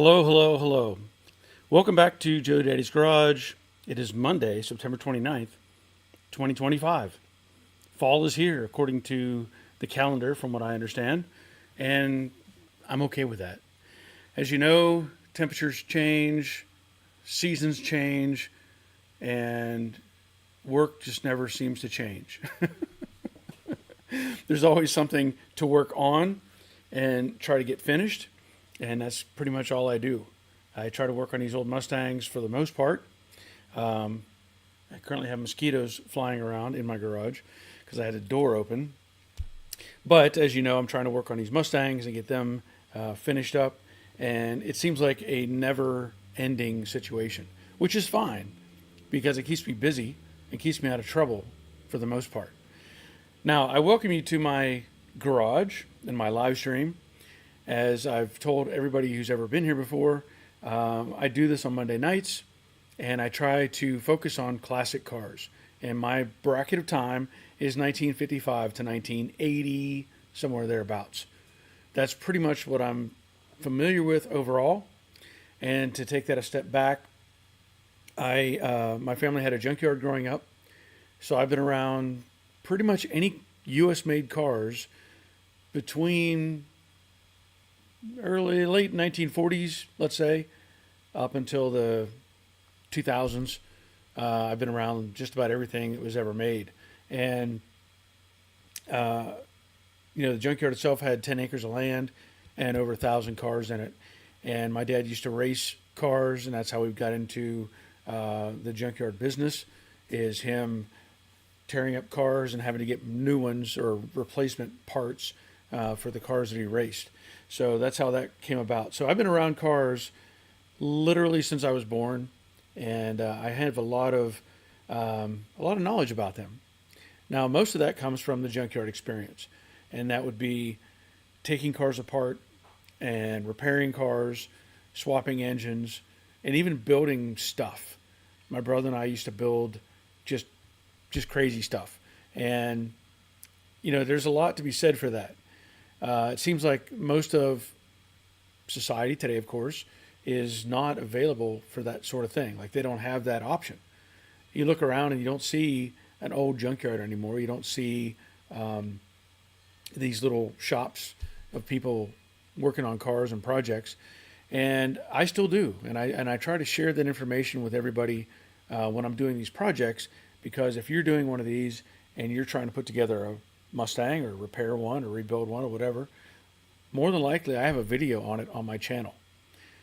Hello, hello, hello. Welcome back to Joe Daddy's Garage. It is Monday, September 29th, 2025. Fall is here, according to the calendar, from what I understand, and I'm okay with that. As you know, temperatures change, seasons change, and work just never seems to change. There's always something to work on and try to get finished, and that's pretty much all I do. I try to work on these old Mustangs for the most part. I currently have mosquitoes flying around in my garage because I had a door open. But as you know, I'm trying to work on these Mustangs and get them finished up. And it seems like a never ending situation, which is fine because it keeps me busy and keeps me out of trouble for the most part. Now, I welcome you to my garage and my live stream. As I've told everybody who's ever been here before, I do this on Monday nights and I try to focus on classic cars. And my bracket of time is 1955 to 1980, somewhere thereabouts. That's pretty much what I'm familiar with overall. And to take that a step back, my family had a junkyard growing up, so I've been around pretty much any U.S. made cars between late 1940s, let's say, up until the 2000s. I've been around just about everything that was ever made, and uh, the junkyard itself had 10 acres of land and over 1,000 cars in it. And my dad used to race cars, and that's how we got into the junkyard business. Is him tearing up cars and having to get new ones or replacement parts for the cars that he raced. So that's how that came about. So I've been around cars literally since I was born, and I have a lot of knowledge about them. Now, most of that comes from the junkyard experience, and that would be taking cars apart and repairing cars, swapping engines, and even building stuff. My brother and I used to build just just crazy stuff, and there's a lot to be said for that. It seems like most of society today, of course, is not available for that sort of thing. Like they don't have that option. You look around and you don't see an old junkyard anymore. You don't see these little shops of people working on cars and projects, and I still do. And I try to share that information with everybody when I'm doing these projects, because if you're doing one of these and you're trying to put together a Mustang or repair one or rebuild one or whatever, more than likely I have a video on it on my channel.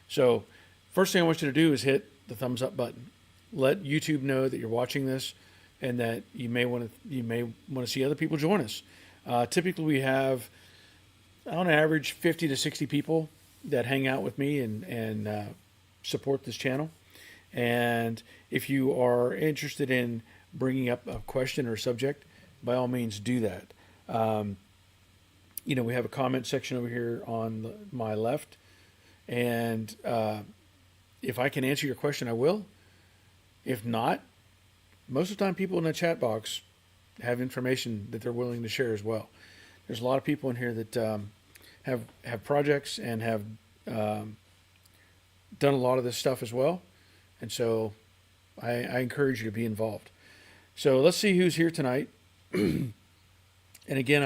So first thing I want you to do is hit the thumbs up button. Let YouTube know that you're watching this and that you may want to see other people join us. Typically, we have on average 50 to 60 people that hang out with me and support this channel. And if you are interested in bringing up a question or subject, by all means do that. We have a comment section over here on my left, and if I can answer your question, I will. If not, most of the time people in the chat box have information that they're willing to share as well. There's a lot of people in here that have projects and have done a lot of this stuff as well, and so I encourage you to be involved. So let's see who's here tonight. And again,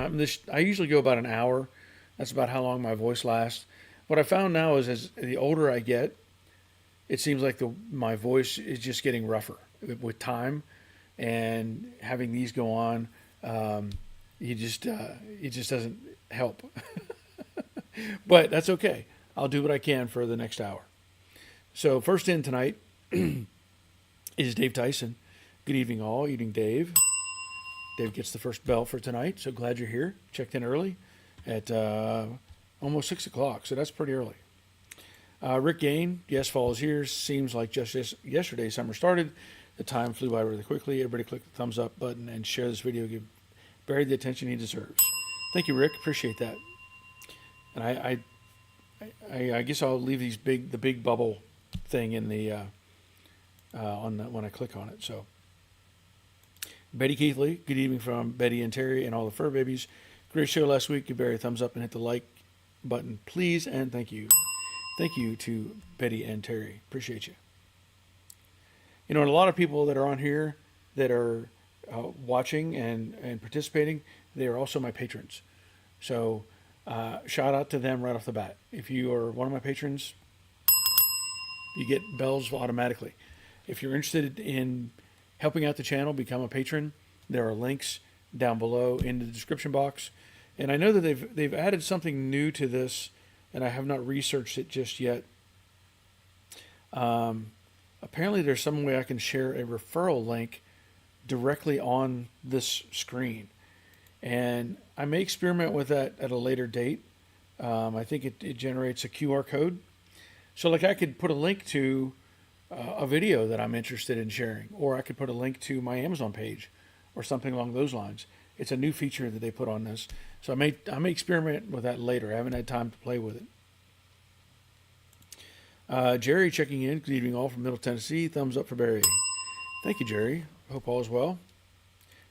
I usually go about an hour. That's about how long my voice lasts. What I found now is, as the older I get, it seems like my voice is just getting rougher with time, and having these go on, it just doesn't help. But that's okay. I'll do what I can for the next hour. So first in tonight is Dave Tyson. Good evening, all. Evening, Dave. Dave gets the first bell for tonight, so glad you're here. Checked in early at almost 6 o'clock, so that's pretty early. Rick Gain, yes, fall is here. Seems like just yesterday summer started. The time flew by really quickly. Everybody click the thumbs up button and share this video. Give Barry the attention he deserves. Thank you, Rick. Appreciate that. And I guess I'll leave the big bubble thing in the when I click on it. So Betty Keithley, good evening from Betty and Terry and all the fur babies. Great show last week. Give Barry a thumbs up and hit the like button, please, and thank you. Thank you to Betty and Terry. Appreciate you. You know, and a lot of people that are on here that are watching and participating, they are also my patrons. So shout out to them right off the bat. If you are one of my patrons, you get bells automatically. If you're interested in helping out the channel, become a patron. There are links down below in the description box. And I know that they've added something new to this, and I have not researched it just yet. Apparently, there's some way I can share a referral link directly on this screen. And I may experiment with that at a later date. I think it generates a QR code. So like I could put a link to a video that I'm interested in sharing, or I could put a link to my Amazon page or something along those lines. It's a new feature that they put on this. So I may experiment with that later. I haven't had time to play with it. Jerry checking in. Good evening all from Middle Tennessee. Thumbs up for Barry. Thank you, Jerry. Hope all is well.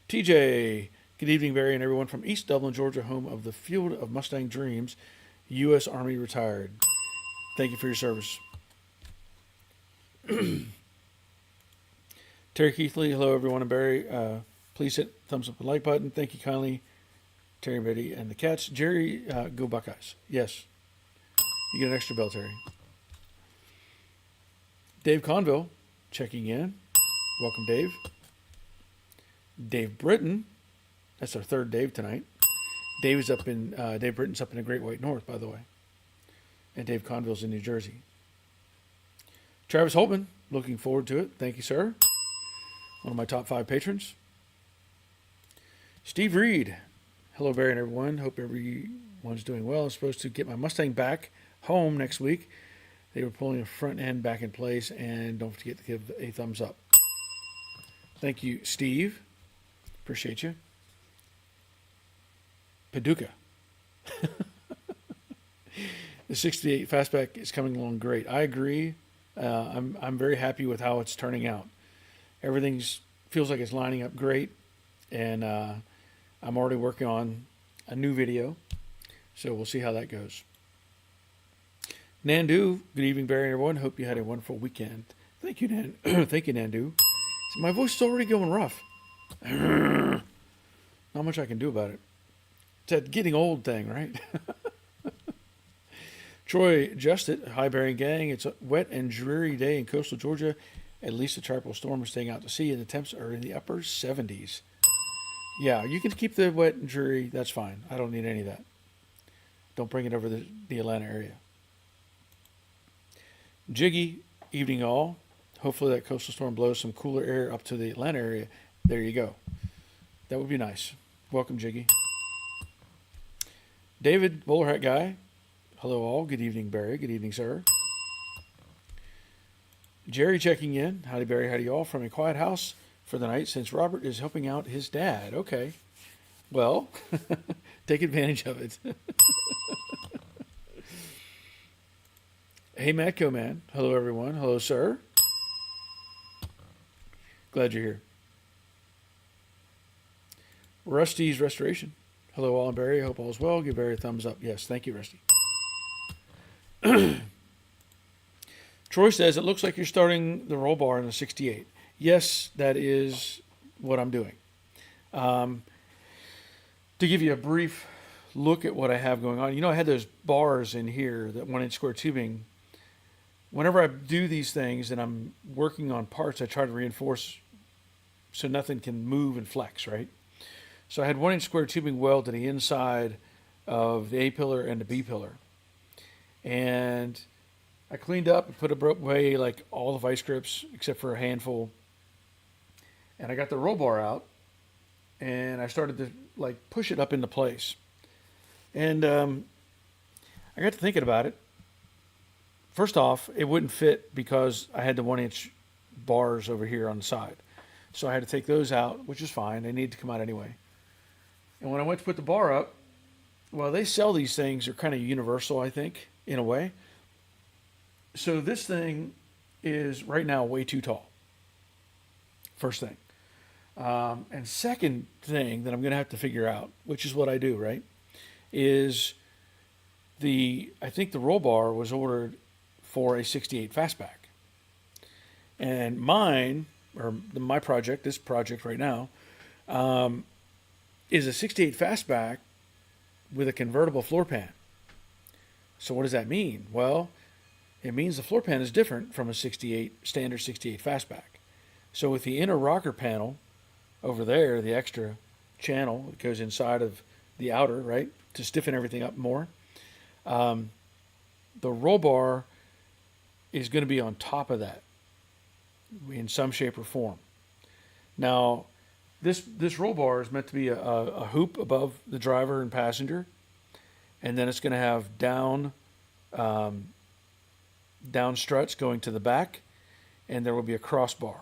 TJ, good evening, Barry, and everyone from East Dublin, Georgia, home of the Field of Mustang Dreams, U.S. Army retired. Thank you for your service. Terry Keithley, hello everyone, and Barry. Please hit thumbs up and like button. Thank you kindly, Terry and Betty and the cats. Jerry, go Buckeyes. Yes. You get an extra bell, Terry. Dave Conville checking in. Welcome, Dave. Dave Britton. That's our third Dave tonight. Dave Britton's up in the Great White North, by the way. And Dave Conville's in New Jersey. Travis Holtman, looking forward to it. Thank you, sir. One of my top 5 patrons. Steve Reed. Hello, Barry and everyone. Hope everyone's doing well. I'm supposed to get my Mustang back home next week. They were pulling the front end back in place, and don't forget to give a thumbs up. Thank you, Steve. Appreciate you. Paducah. The 68 Fastback is coming along great. I agree. I'm very happy with how it's turning out. Everything feels like it's lining up great, and I'm already working on a new video, so we'll see how that goes. Nandu, good evening, Barry and everyone. Hope you had a wonderful weekend. Thank you, Thank you, Nandu. So my voice is already going rough. Not much I can do about it. It's that getting old thing, right? Troy Justit, hi Barry and gang. It's a wet and dreary day in coastal Georgia. At least a tropical storm is staying out to sea, and the temps are in the upper 70s. Yeah, you can keep the wet and dreary. That's fine. I don't need any of that. Don't bring it over the Atlanta area. Jiggy, evening all. Hopefully that coastal storm blows some cooler air up to the Atlanta area. There you go. That would be nice. Welcome, Jiggy. David, bowler hat guy. Hello all. Good evening, Barry. Good evening, sir. Jerry checking in. Howdy, Barry. Howdy, all. From a quiet house for the night since Robert is helping out his dad. Okay. Well, take advantage of it. Hey, Matco Man. Hello, everyone. Hello, sir. Glad you're here. Rusty's Restoration. Hello, all, and Barry. Hope all is well. Give Barry a thumbs up. Yes, thank you, Rusty. Troy says, it looks like you're starting the roll bar in the 68. Yes, that is what I'm doing. To give you a brief look at what I have going on, you know, I had those bars in here, that 1-inch square tubing. Whenever I do these things and I'm working on parts, I try to reinforce so nothing can move and flex, right? So I had 1-inch square tubing weld to the inside of the A pillar and the B pillar. And I cleaned up and put away like all the vice grips except for a handful. And I got the roll bar out and I started to like push it up into place. And I got to thinking about it. First off, it wouldn't fit because I had the 1-inch bars over here on the side. So I had to take those out, which is fine. They need to come out anyway. And when I went to put the bar up, well, they sell these things. They're kind of universal, I think, in a way. So this thing is right now way too tall. First thing. And second thing that I'm going to have to figure out, which is what I do, right, is I think the roll bar was ordered for a 68 fastback. And mine, or my project, this project right now, is a 68 fastback with a convertible floor pan. So what does that mean? Well, it means the floor pan is different from a 68 standard 68 fastback. So with the inner rocker panel over there, the extra channel that goes inside of the outer, right, to stiffen everything up more, the roll bar is going to be on top of that in some shape or form. Now, this roll bar is meant to be a hoop above the driver and passenger, and then it's going to have down struts going to the back, and there will be a crossbar.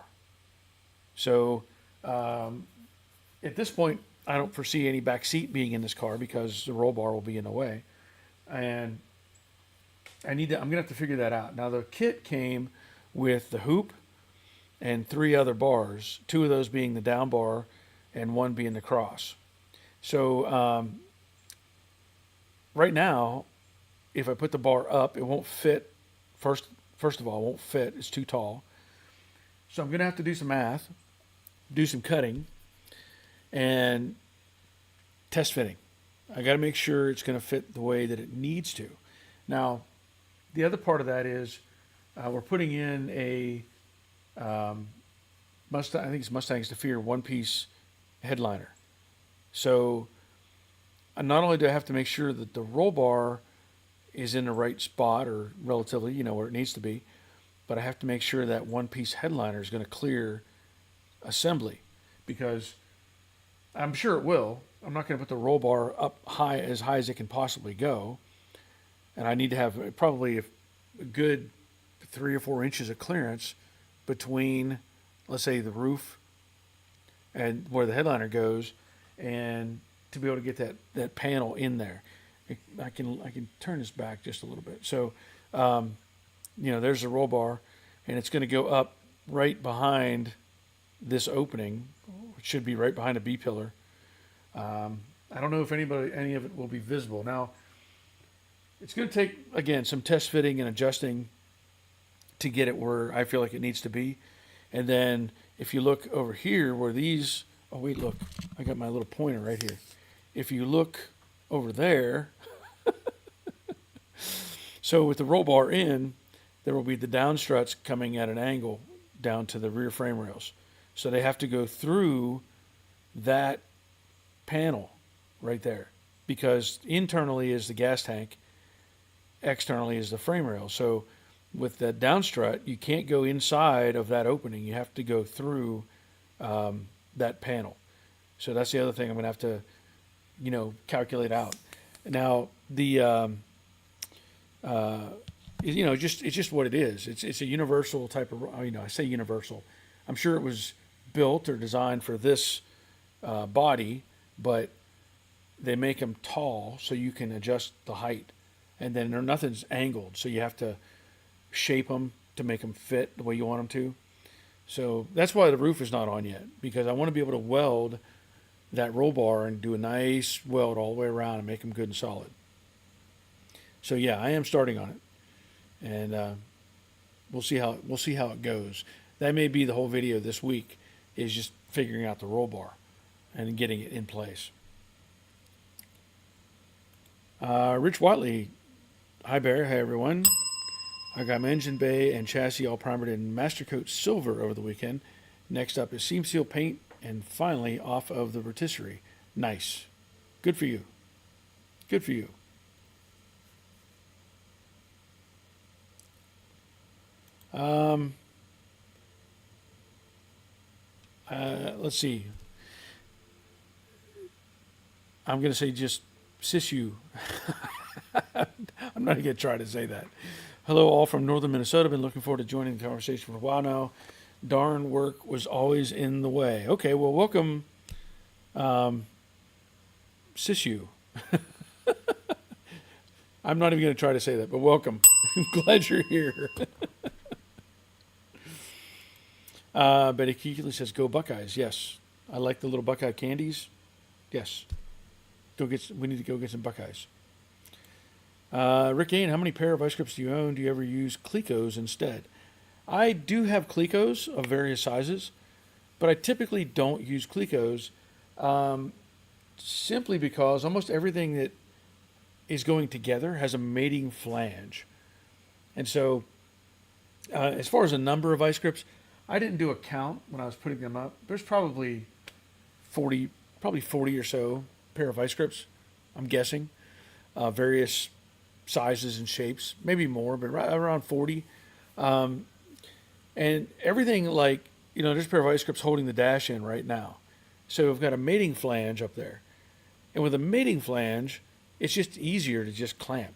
So at this point, I don't foresee any back seat being in this car because the roll bar will be in the way, and I'm going to have to figure that out. Now, the kit came with the hoop and 3 other bars, 2 of those being the down bar and 1 being the cross. So right now, if I put the bar up, it won't fit. First of all, it won't fit. It's too tall. So I'm going to have to do some math, do some cutting, and test fitting. I got to make sure it's going to fit the way that it needs to. Now, the other part of that is we're putting in a Mustang. I think it's Mustang Zafir one-piece headliner. So not only do I have to make sure that the roll bar is in the right spot or relatively, where it needs to be, but I have to make sure that one-piece headliner is going to clear assembly, because I'm sure it will. I'm not going to put the roll bar up as high as it can possibly go. And I need to have probably a good 3 or 4 inches of clearance between, let's say, the roof and where the headliner goes, and to be able to get that panel in there. I can turn this back just a little bit. So, there's the roll bar, and it's going to go up right behind this opening. It should be right behind a B pillar. I don't know if any of it will be visible. Now, it's going to take, again, some test fitting and adjusting to get it where I feel like it needs to be. And then if you look over here where these, oh wait, look, I got my little pointer right here. If you look over there, so with the roll bar in, there will be the down struts coming at an angle down to the rear frame rails. So they have to go through that panel right there, because internally is the gas tank, externally is the frame rail. So with the down strut, you can't go inside of that opening. You have to go through that panel. So that's the other thing I'm going to have to, calculate out. Now, the it's just what it is. It's a universal type of, I say universal. I'm sure it was built or designed for this body, but they make them tall so you can adjust the height, and then nothing's angled, so you have to shape them to make them fit the way you want them to. So that's why the roof is not on yet, because I want to be able to weld that roll bar and do a nice weld all the way around and make them good and solid. So yeah, I am starting on it, and we'll see how it goes. That may be the whole video this week, is just figuring out the roll bar and getting it in place. Rich Watley, hi Bear, hi everyone. I got my engine bay and chassis all primered in Master Coat Silver over the weekend. Next up is seam seal paint, and finally off of the rotisserie. Nice. Good for you. Good for you. Let's see. I'm going to say just Sisu. I'm not going to try to say that. Hello, all from northern Minnesota. Been looking forward to joining the conversation for a while now. Darn work was always in the way. Okay, well, welcome, Sisu. I'm not even going to try to say that, but welcome. I'm glad you're here. Betty Keekely says, "Go Buckeyes." Yes, I like the little Buckeye candies. Yes, we need to go get some Buckeyes. Rick Ain, how many pair of vice grips do you own? Do you ever use Clecos instead? I do have Clecos of various sizes, but I typically don't use Clecos simply because almost everything that is going together has a mating flange. And so, as far as the number of vice grips, I didn't do a count when I was putting them up. There's probably 40, probably 40 or so pair of vice grips, I'm guessing, various sizes and shapes, maybe more, but around 40. And everything like, there's a pair of vice grips holding the dash in right now. So we've got a mating flange up there. And with a mating flange, it's just easier to just clamp.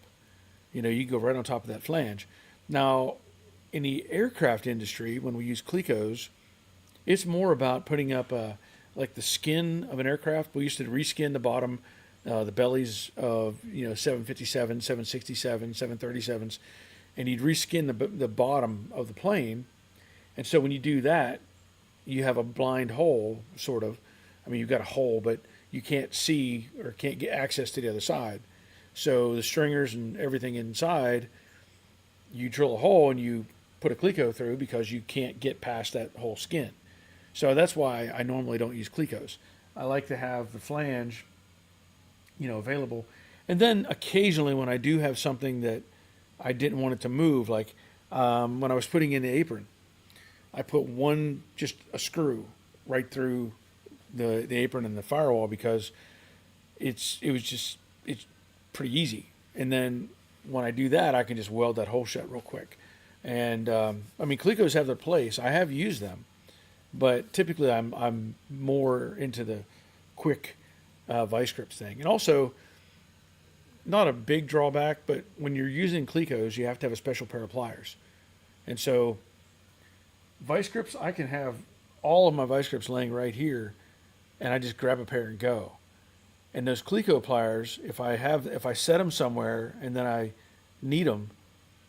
You go right on top of that flange. Now, in the aircraft industry, when we use Clecos, it's more about putting up like the skin of an aircraft. We used to reskin the bottom, the bellies of 757, 767, 737s, and you'd reskin the bottom of the plane. And so when you do that, you have a blind hole, sort of. I mean, you've got a hole, but you can't see or can't get access to the other side. So the stringers and everything inside, you drill a hole and you put a Cleco through because you can't get past that whole skin. So that's why I normally don't use Clecos. I like to have the flange, available. And then occasionally when I do have something that I didn't want it to move, like when I was putting in the apron, I put just a screw right through the apron and the firewall because it's pretty easy. And then when I do that, I can just weld that hole shut real quick. And Clecos have their place. I have used them, but typically I'm more into the quick vice grips thing. And also, not a big drawback, but when you're using Clecos, you have to have a special pair of pliers. And so vice grips, I can have all of my vice grips laying right here, and I just grab a pair and go. And those Cleco pliers, if I set them somewhere and then I need them,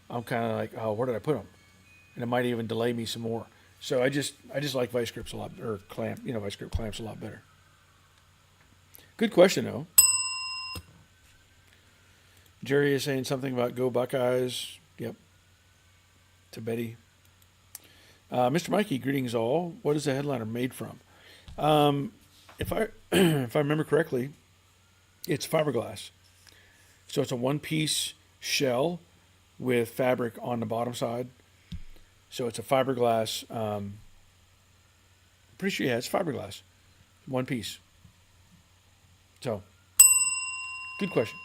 I'm kind of like, oh, where did I put them? And it might even delay me some more. So I just like vice grips a lot, or vice grip clamps a lot better. Good question, though. Jerry is saying something about Go Buckeyes. Yep. To Betty. Mr. Mikey, greetings all. What is the headliner made from? If I remember correctly, it's fiberglass. So it's a one-piece shell with fabric on the bottom side. So it's a fiberglass. Pretty sure, it's fiberglass. One piece. So, good question.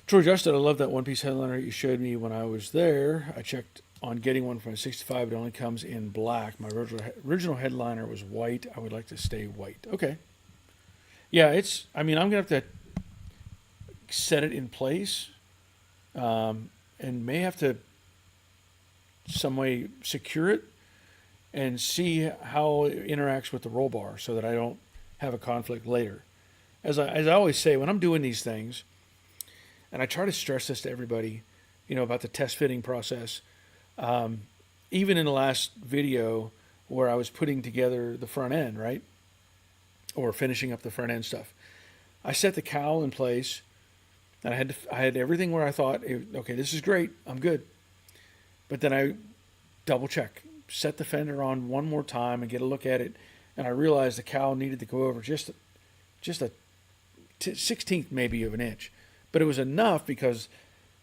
Troy Justin, I love that one-piece headliner you showed me when I was there. I checked on getting one from a 65. It only comes in black. My original headliner was white. I would like to stay white. Okay. Yeah, I'm going to have to set it in place and may have to some way secure it and see how it interacts with the roll bar so that I don't have a conflict later. As I always say, when I'm doing these things, and I try to stress this to everybody, about the test fitting process. Even in the last video where I was putting together the front end, right? Or finishing up the front end stuff. I set the cowl in place, and I had everything where I thought, okay, this is great, I'm good. But then I double check, set the fender on one more time and get a look at it, and I realized the cowl needed to go over just a 16th maybe of an inch. But it was enough because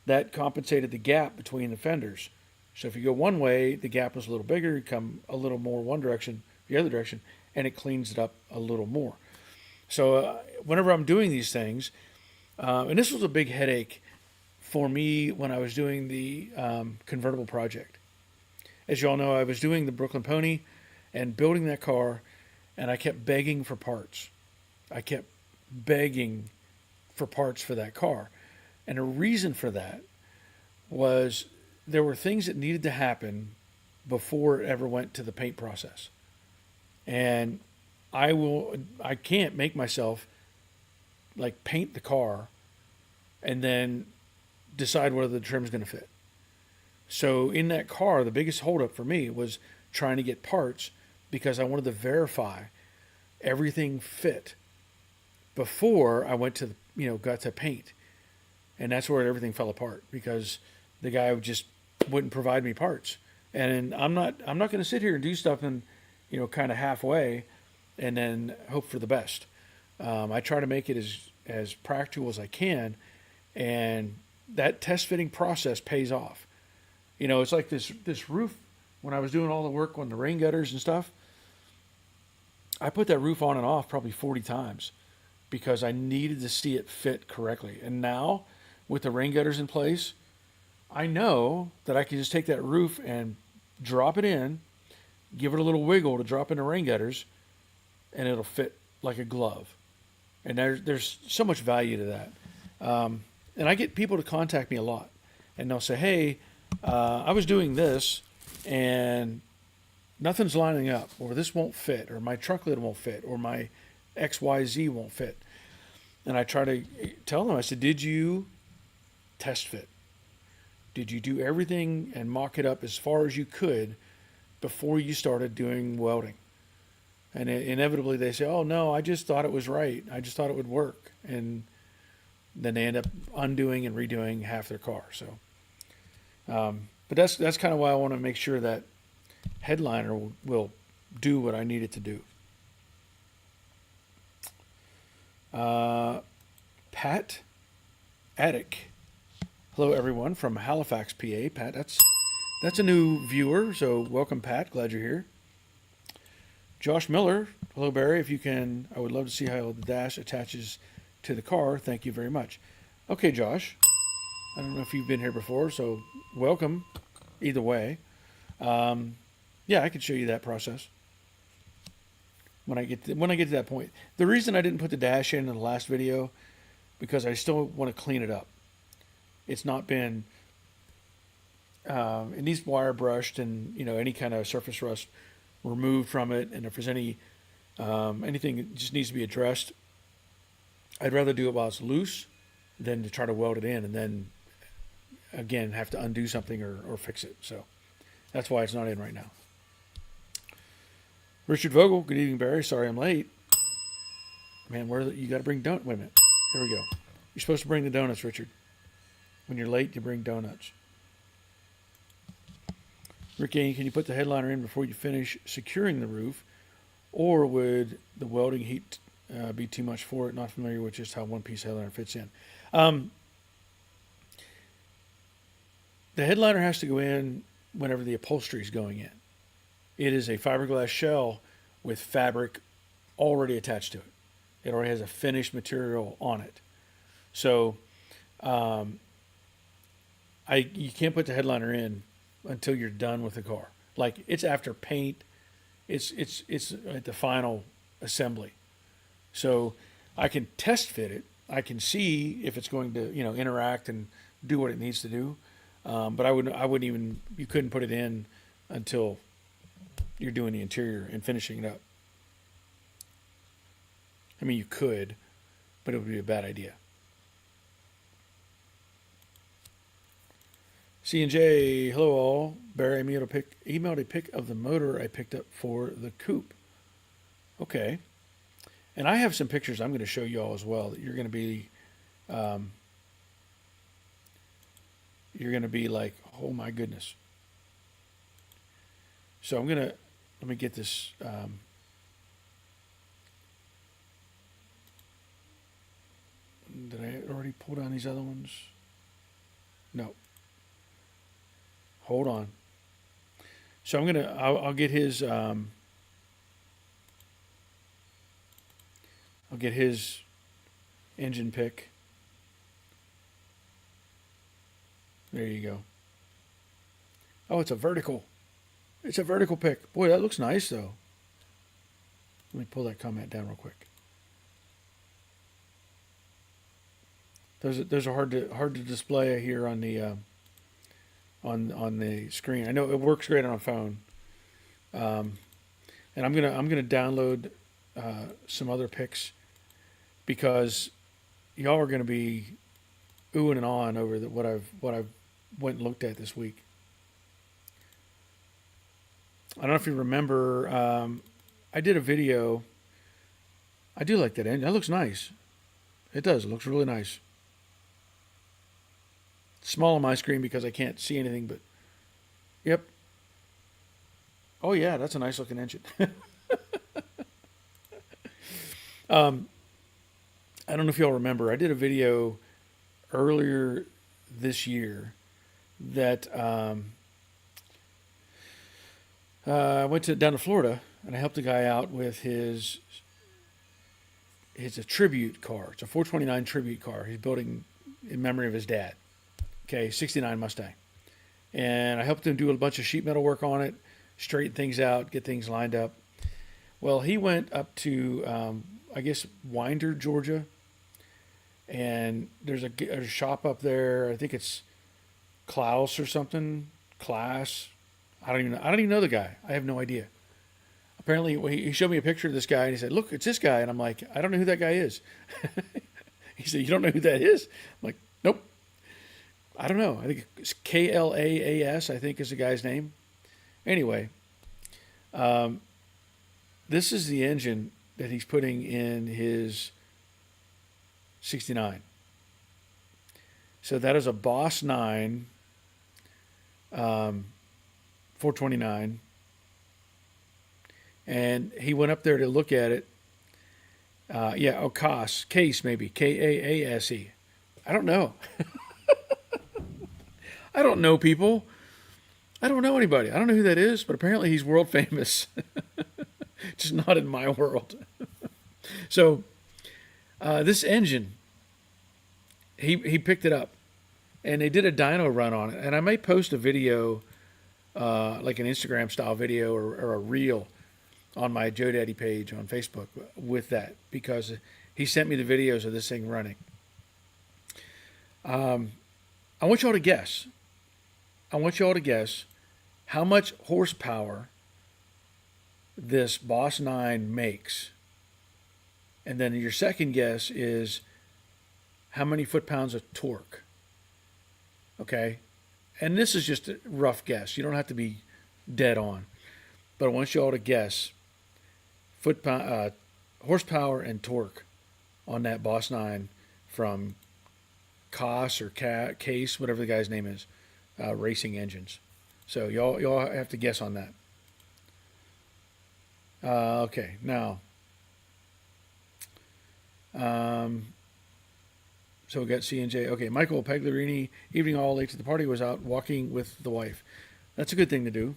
that compensated the gap between the fenders. So if you go one way, the gap was a little bigger, you come a little more one direction, the other direction, and it cleans it up a little more. So whenever I'm doing these things, and this was a big headache for me when I was doing the convertible project. As you all know, I was doing the Brooklyn Pony and building that car, and I kept begging for parts. I kept begging for parts for that car. And the reason for that was there were things that needed to happen before it ever went to the paint process. And I can't make myself like paint the car and then decide whether the trim's going to fit. So in that car, the biggest holdup for me was trying to get parts because I wanted to verify everything fit before I went to got to paint, and that's where everything fell apart because the guy just wouldn't provide me parts. And I'm not going to sit here and do stuff and kind of halfway, and then hope for the best. I try to make it as practical as I can, and that test fitting process pays off. It's like this roof. When I was doing all the work on the rain gutters and stuff, I put that roof on and off probably 40 times because I needed to see it fit correctly. And now, with the rain gutters in place, I know that I can just take that roof and drop it in, give it a little wiggle to drop into rain gutters, and it'll fit like a glove. And there's so much value to that. And I get people to contact me a lot, and they'll say, "Hey, I was doing this, and nothing's lining up, or this won't fit, or my truck lid won't fit, or my XYZ won't fit." And I try to tell them, I said, "Did you test fit? Did you do everything and mock it up as far as you could before you started doing welding?" And inevitably they say, "Oh no, I just thought it was right. I just thought it would work." And then they end up undoing and redoing half their car. So, but that's kind of why I want to make sure that Headliner will do what I need it to do. Pat Attic. Hello, everyone from Halifax, PA. Pat, that's a new viewer, so welcome, Pat. Glad you're here. Josh Miller. Hello, Barry. If you can, I would love to see how the dash attaches to the car. Thank you very much. Okay, Josh. I don't know if you've been here before, so welcome. Either way, yeah, I can show you that process when I get to that point. The reason I didn't put the dash in the last video because I still want to clean it up. It's not been. It needs wire brushed and any kind of surface rust removed from it, and if there's anything that just needs to be addressed, I'd rather do it while it's loose than to try to weld it in and then again have to undo something or fix it. So that's why it's not in right now. Richard Vogel, good evening, Barry. Sorry I'm late. Man, you got to bring donuts. Wait a minute. There we go. You're supposed to bring the donuts, Richard. When you're late, you bring donuts. Rick A., can you put the headliner in before you finish securing the roof, or would the welding heat be too much for it? Not familiar with just how one-piece headliner fits in. The headliner has to go in whenever the upholstery is going in. It is a fiberglass shell with fabric already attached to it. It already has a finished material on it. So you can't put the headliner in until you're done with the car. Like, it's after paint, it's at the final assembly. So I can test fit it. I can see if it's going to interact and do what it needs to do. But I wouldn't even, you couldn't put it in until you're doing the interior and finishing it up. I mean, you could, but it would be a bad idea. C&J, hello all. Barry emailed a pic of the motor I picked up for the coupe. Okay. And I have some pictures I'm going to show you all as well that you're going to be like, oh my goodness. So let me get this. Did I already pull down these other ones? No. Hold on. So I'll get his, I'll get his engine pick. There you go. Oh, it's a vertical. It's a vertical pick. Boy, that looks nice though. Let me pull that comment down real quick. Those are hard to display here on the on the screen. I know it works great on a phone. And I'm gonna download some other pics because y'all are gonna be oohing and ahhing over what I've went and looked at this week. I don't know if you remember, I did a video. I do like that engine. That looks nice. It does. It looks really nice. Small on my screen because I can't see anything, but yep. Oh yeah, that's a nice looking engine. I don't know if y'all remember. I did a video earlier this year that I went down to Florida and I helped a guy out with his a tribute car. It's a 429 tribute car. He's building in memory of his dad. Okay, 69 Mustang. And I helped him do a bunch of sheet metal work on it, straighten things out, get things lined up. Well, he went up to, I guess, Winder, Georgia. And there's a shop up there. I think it's Klaus or something. Class. I don't even know the guy. I have no idea. Apparently, he showed me a picture of this guy and he said, "Look, it's this guy." And I'm like, "I don't know who that guy is." He said, "You don't know who that is?" I'm like, "Nope. I don't know. I think it's Klaas, I think is the guy's name." Anyway, this is the engine that he's putting in his 69. So that is a Boss 9 429. And he went up there to look at it. Case maybe. Kaase. I don't know. I don't know people. I don't know anybody. I don't know who that is, but apparently he's world famous. Just not in my world. So this engine, he picked it up, and they did a dyno run on it. And I may post a video, like an Instagram style video or a reel, on my Joe Daddy page on Facebook with that, because he sent me the videos of this thing running. I want y'all to guess. How much horsepower this Boss 9 makes. And then your second guess is how many foot-pounds of torque. Okay? And this is just a rough guess. You don't have to be dead on. But I want you all to guess horsepower and torque on that Boss 9 from Koss or Case, whatever the guy's name is, Racing Engines. So y'all have to guess on that. Okay, now, so we got C&J. Okay, Michael Pagliarini, evening all late to the party, was out walking with the wife. That's a good thing to do.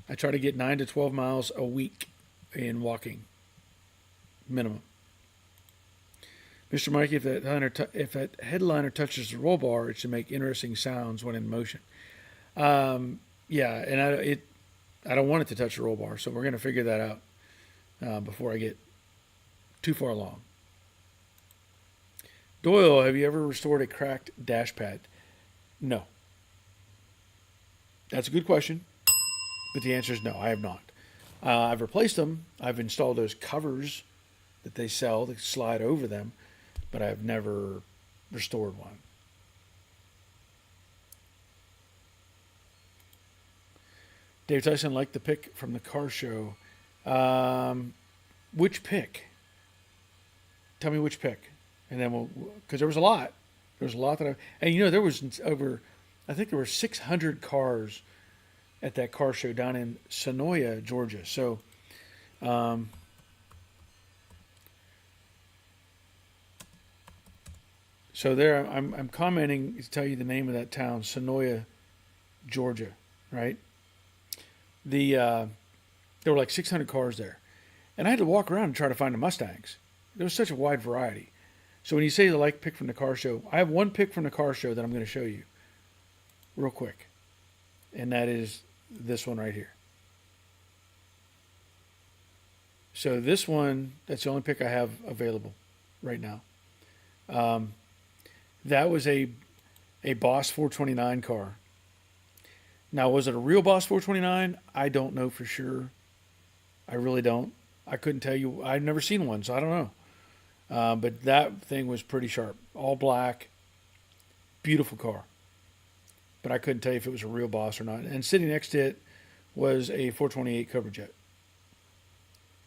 I try to get 9 to 12 miles a week in walking, minimum. Mr. Mike, if that headliner touches the roll bar, it should make interesting sounds when in motion. Yeah, and I don't want it to touch the roll bar, so we're going to figure that out before I get too far along. Doyle, have you ever restored a cracked dash pad? No. That's a good question, but the answer is no, I have not. I've replaced them. I've installed those covers that they sell that slide over them, but I've never restored one. Dave Tyson liked the pick from the car show. Which pick? Tell me which pick. And then because there was a lot. There was a lot and there was I think there were 600 cars at that car show down in Sonoya, Georgia. So, there I'm commenting to tell you the name of that town, Sonoya, Georgia, right? There were like 600 cars there, and I had to walk around and try to find the Mustangs. There was such a wide variety. So when you say the pick from the car show, I have one pick from the car show that I'm going to show you real quick, and that is this one right here. So this one, that's the only pick I have available right now. That was a Boss 429 car. Now, was it a real Boss 429? I don't know for sure. I really don't. I couldn't tell you. I've never seen one, so I don't know. But that thing was pretty sharp. All black. Beautiful car. But I couldn't tell you if it was a real Boss or not. And sitting next to it was a 428 Cobra Jet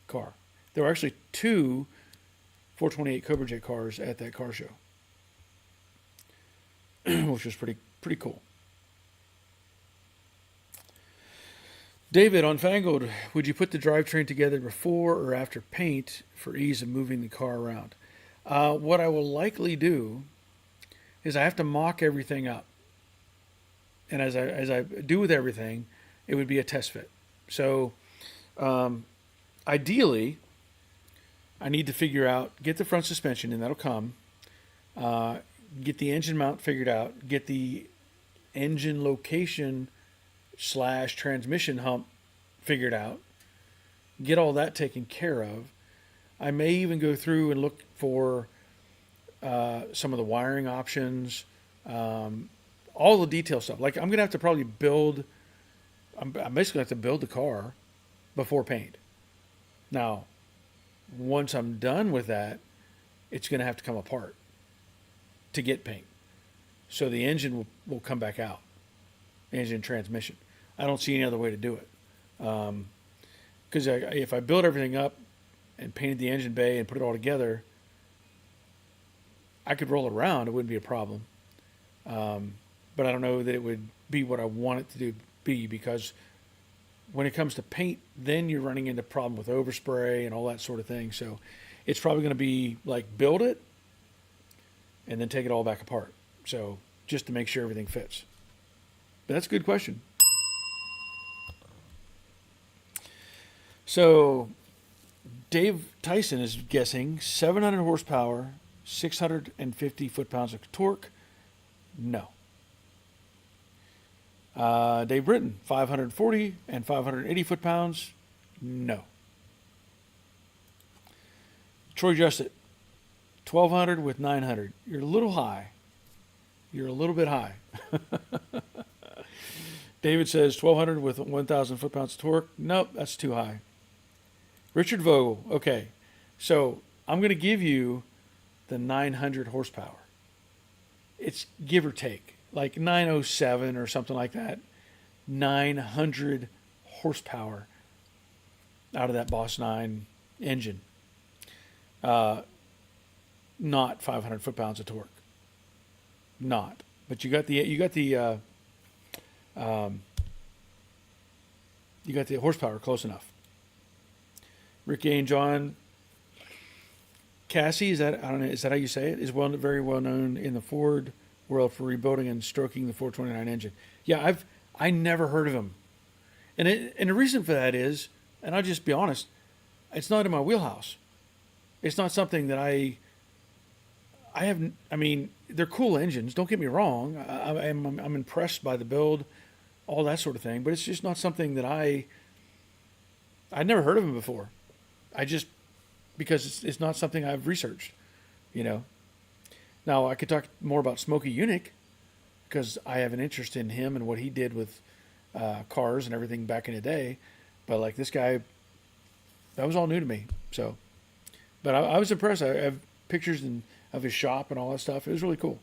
car. There were actually two 428 Cobra Jet cars at that car show, which was pretty cool. David, on Fangold, would you put the drivetrain together before or after paint for ease of moving the car around? What I will likely do is I have to mock everything up. And as I do with everything, it would be a test fit. So ideally, I need to figure out, get the front suspension, and that'll come. Get the engine mount figured out. Get the engine location / transmission hump figured out. Get all that taken care of. I may even go through and look for some of the wiring options, all the detail stuff. Like I'm gonna have to probably build. I'm basically have to build the car before paint. Now, once I'm done with that, it's gonna have to come apart to get paint. So the engine will come back out. Engine transmission. I don't see any other way to do it. Because if I build everything up and painted the engine bay and put it all together, I could roll it around. It wouldn't be a problem. But I don't know that it would be what I want it to be, because when it comes to paint, then you're running into problem with overspray and all that sort of thing. So it's probably going to be like build it and then take it all back apart. So just to make sure everything fits. But that's a good question. So Dave Tyson is guessing 700 horsepower, 650 foot-pounds of torque. No. Dave Britton, 540 and 580 foot-pounds. No. Troy Justit, 1200 with 900. You're a little high. You're a little bit high. David says 1200 with 1000 foot-pounds of torque. Nope, that's too high. Richard Vogel, okay. So I'm going to give you the 900 horsepower. It's give or take, like 907 or something like that. 900 horsepower out of that Boss 9 engine. Not 500 foot-pounds of torque. Not. But you got the horsepower close enough. Ricky and John Cassie, is that how you say it? Is very well known in the Ford world for rebuilding and stroking the 429 engine. Yeah, I never heard of him, and the reason for that is, and I'll just be honest, it's not in my wheelhouse. It's not something that I have. I mean, they're cool engines. Don't get me wrong. I'm impressed by the build, all that sort of thing. But it's just not something that I'd never heard of him before. Because it's not something I've researched, Now I could talk more about Smokey Yunick because I have an interest in him and what he did with cars and everything back in the day. But like this guy, that was all new to me. So, but I was impressed. I have pictures of his shop and all that stuff. It was really cool.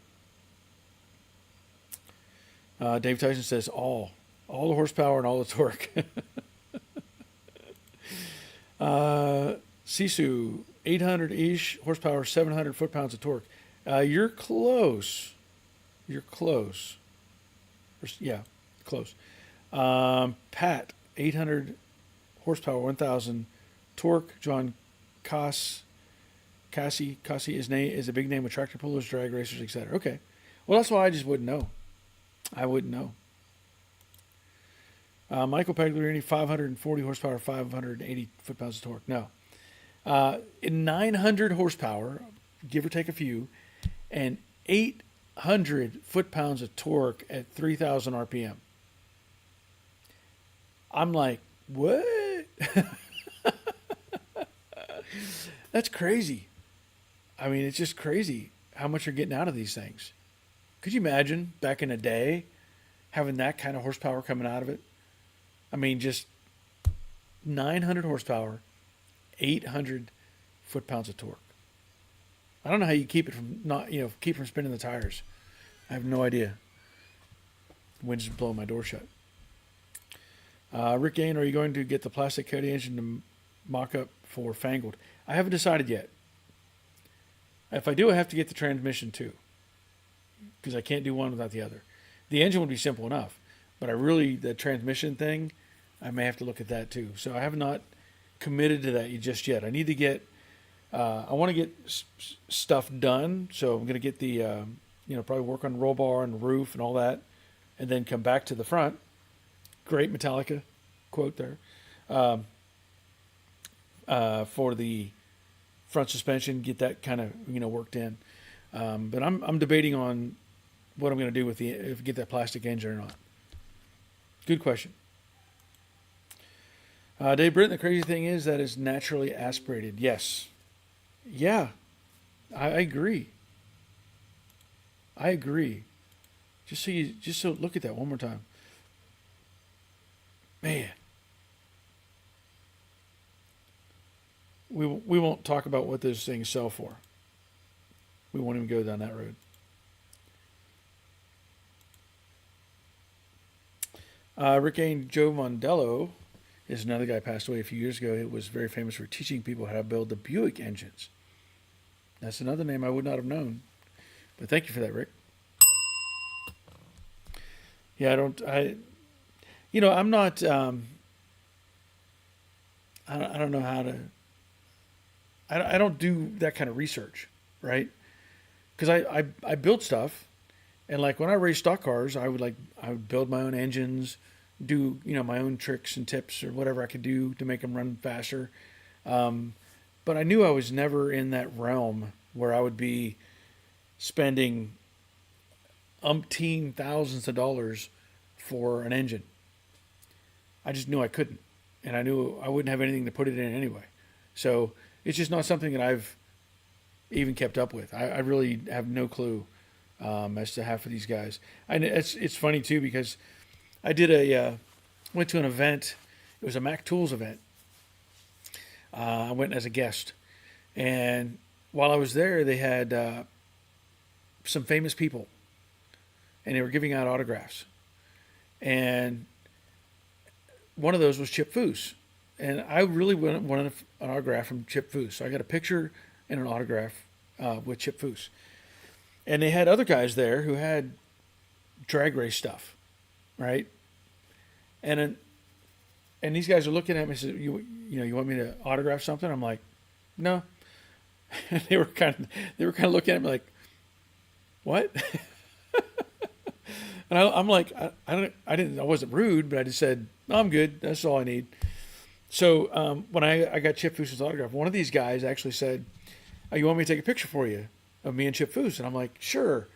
Dave Tyson says all the horsepower and all the torque. Sisu, 800-ish horsepower, 700 foot-pounds of torque. You're close. Close. Pat, 800 horsepower, 1,000 torque. John Cassie is a big name with tractor pullers, drag racers, etc. Okay. Well, that's why I just wouldn't know. I wouldn't know. Michael Pagliarini, 540 horsepower, 580 foot-pounds of torque. No. In 900 horsepower, give or take a few, and 800 foot-pounds of torque at 3,000 RPM. I'm like, what? That's crazy. I mean, it's just crazy how much you're getting out of these things. Could you imagine back in the day having that kind of horsepower coming out of it? I mean, just 900 horsepower, 800 foot-pounds of torque. I don't know how you keep it from keep from spinning the tires. I have no idea. The wind's blowing my door shut. Rick Gain, are you going to get the plastic Coyote engine to mock up for Fangold? I haven't decided yet. If I do, I have to get the transmission too, because I can't do one without the other. The engine would be simple enough, but the transmission thing, I may have to look at that too. So I have not committed to that just yet. I need to get, I want to get stuff done. So I'm going to get the, probably work on the roll bar and the roof and all that, and then come back to the front. Great Metallica quote there. For the front suspension, get that kind of worked in. But I'm debating on what I'm going to do with if I get that plastic engine or not. Good question. Dave Britton, the crazy thing is that it's naturally aspirated. Yes. Yeah. I agree. I agree. Just so look at that one more time. Man. We won't talk about what those things sell for. We won't even go down that road. Rick and Joe Mondello is another guy who passed away a few years ago. It was very famous for teaching people how to build the Buick engines. That's another name I would not have known. But thank you for that, Rick. Yeah, I'm not, I don't know how to, I don't do that kind of research, right? Because I build stuff, and like when I race stock cars, I would build my own engines, do my own tricks and tips or whatever I could do to make them run faster. But I knew I was never in that realm where I would be spending umpteen thousands of dollars for an engine. I just knew I couldn't, and I knew I wouldn't have anything to put it in anyway. So it's just not something that I've even kept up with. I really have no clue as to half of these guys. And it's funny too, because I went to an event. It was a Mac Tools event. I went as a guest, and while I was there, they had some famous people, and they were giving out autographs. And one of those was Chip Foose. And I really wanted an autograph from Chip Foose. So I got a picture and an autograph with Chip Foose. And they had other guys there who had drag race stuff, right? And these guys are looking at me and said, you want me to autograph something? I'm like, no. And they were kind of looking at me like, what? And I'm like, I wasn't rude, but I just said, no, I'm good. That's all I need. So when I got Chip Foose's autograph, one of these guys actually said, oh, you want me to take a picture for you of me and Chip Foose? And I'm like, sure.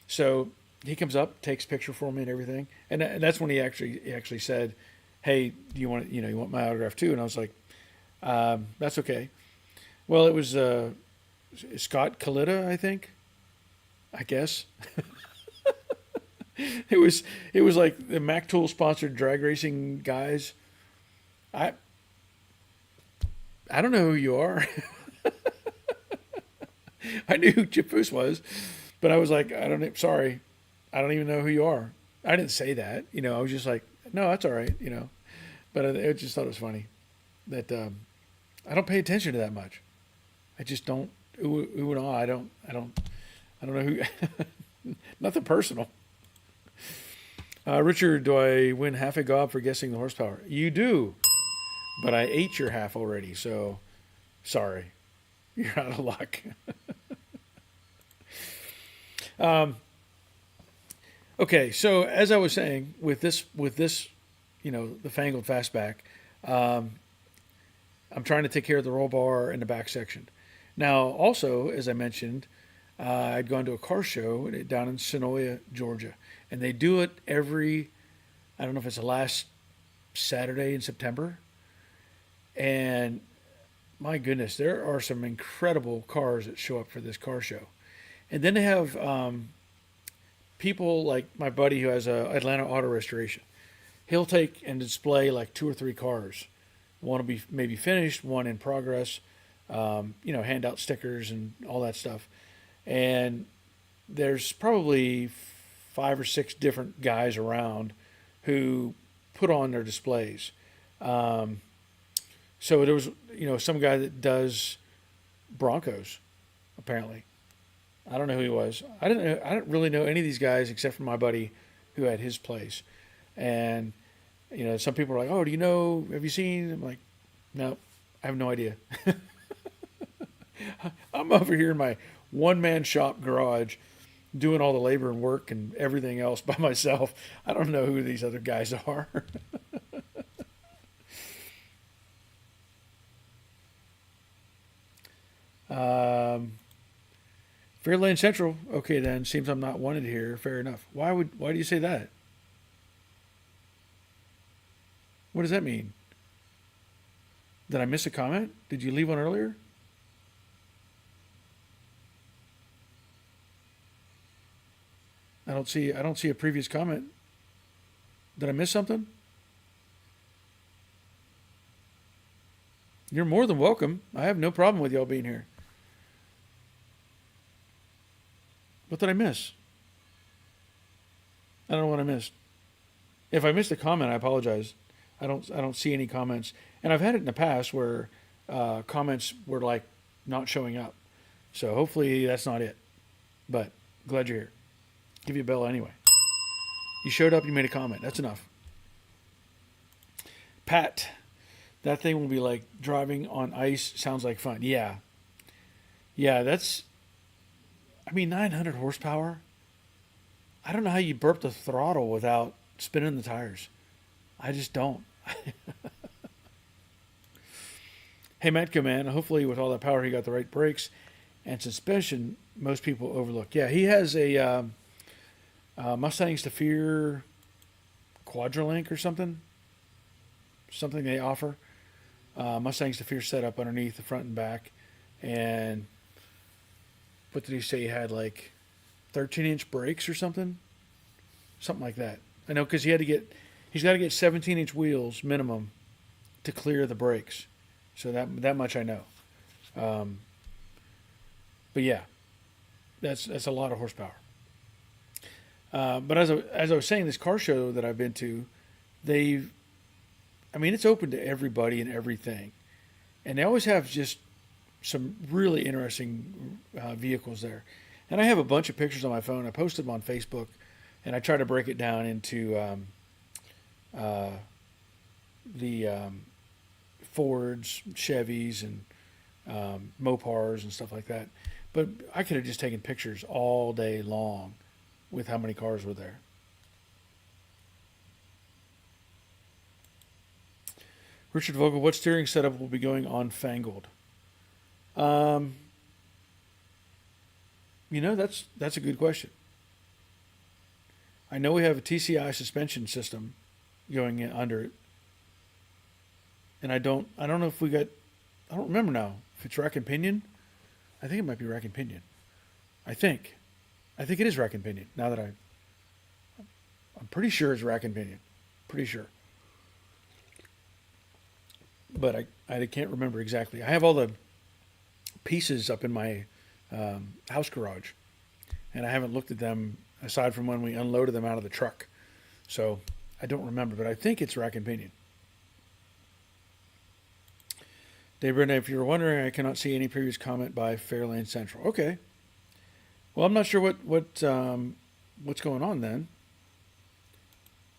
So he comes up, takes a picture for me and everything. And that's when he actually said, hey, do you want you want my autograph too? And I was like, that's okay. Well, it was Scott Kalita, I guess. It was like the Mac Tool sponsored drag racing guys. I don't know who you are. I knew who Chip Foose was, but I was like, sorry, I don't even know who you are. I didn't say that, I was just like, no, that's all right, But I just thought it was funny that I don't pay attention to that much. I just don't. Ooh and ah. I don't know who. Nothing personal. Richard, do I win half a gob for guessing the horsepower? You do, but I ate your half already, so sorry. You're out of luck. Okay, so as I was saying, with this, the Fangled Fastback, I'm trying to take care of the roll bar in the back section. Now, also, as I mentioned, I'd gone to a car show down in Senoia, Georgia, and they do it I don't know if it's the last Saturday in September. And my goodness, there are some incredible cars that show up for this car show. And then they have people like my buddy who has a Atlanta Auto Restoration. He'll take and display like 2 or 3 cars. One will be maybe finished, one in progress, hand out stickers and all that stuff. And there's probably 5 or 6 different guys around who put on their displays. So there was, some guy that does Broncos, apparently. I don't know who he was. I didn't really know any of these guys except for my buddy who had his place. And some people are like, "Oh, do you know? Have you seen?" I'm like, "No, I have no idea." I'm over here in my one man shop garage doing all the labor and work and everything else by myself. I don't know who these other guys are. um, Fairlane Central. Okay, then seems I'm not wanted here. Fair enough. Why do you say that? What does that mean? Did I miss a comment? Did you leave one earlier? I don't see a previous comment. Did I miss something? You're more than welcome. I have no problem with y'all being here. What did I miss? I don't know what I missed. If I missed a comment, I apologize. I don't see any comments, and I've had it in the past where comments were like not showing up. So hopefully that's not it. But glad you're here. Give you a bell anyway. You showed up. You made a comment. That's enough. Pat, that thing will be like driving on ice. Sounds like fun. Yeah, yeah. That's. I mean, 900 horsepower. I don't know how you burp the throttle without spinning the tires. I just don't. Hey, Matco man, hopefully with all that power he got the right brakes and suspension most people overlook. Yeah, he has a Mustang Stafir Quadrolink or something. Something they offer. Mustang Stafir setup underneath the front and back. And what did he say he had, like 13-inch brakes or something? Something like that. I know because he's got to get 17-inch wheels minimum to clear the brakes. So that much I know. But yeah, that's a lot of horsepower. But as I was saying, this car show that I've been to, it's open to everybody and everything, and they always have just some really interesting vehicles there. And I have a bunch of pictures on my phone. I posted them on Facebook, and I try to break it down into the Fords, Chevys, and Mopars and stuff like that. But I could have just taken pictures all day long with how many cars were there. Richard Vogel, what steering setup will be going on Fangled? That's a good question. I know we have a TCI suspension system going in under it, and I don't know if I don't remember now if it's rack and pinion. I think it might be rack and pinion. I think it is rack and pinion. Now that I'm pretty sure it's rack and pinion, pretty sure, but I can't remember exactly. I have all the pieces up in my house garage, and I haven't looked at them aside from when we unloaded them out of the truck. So I don't remember, but I think it's rack and pinion. Dave Brenda, if you're wondering, I cannot see any previous comment by Fairlane Central. Okay. Well, I'm not sure what's going on then.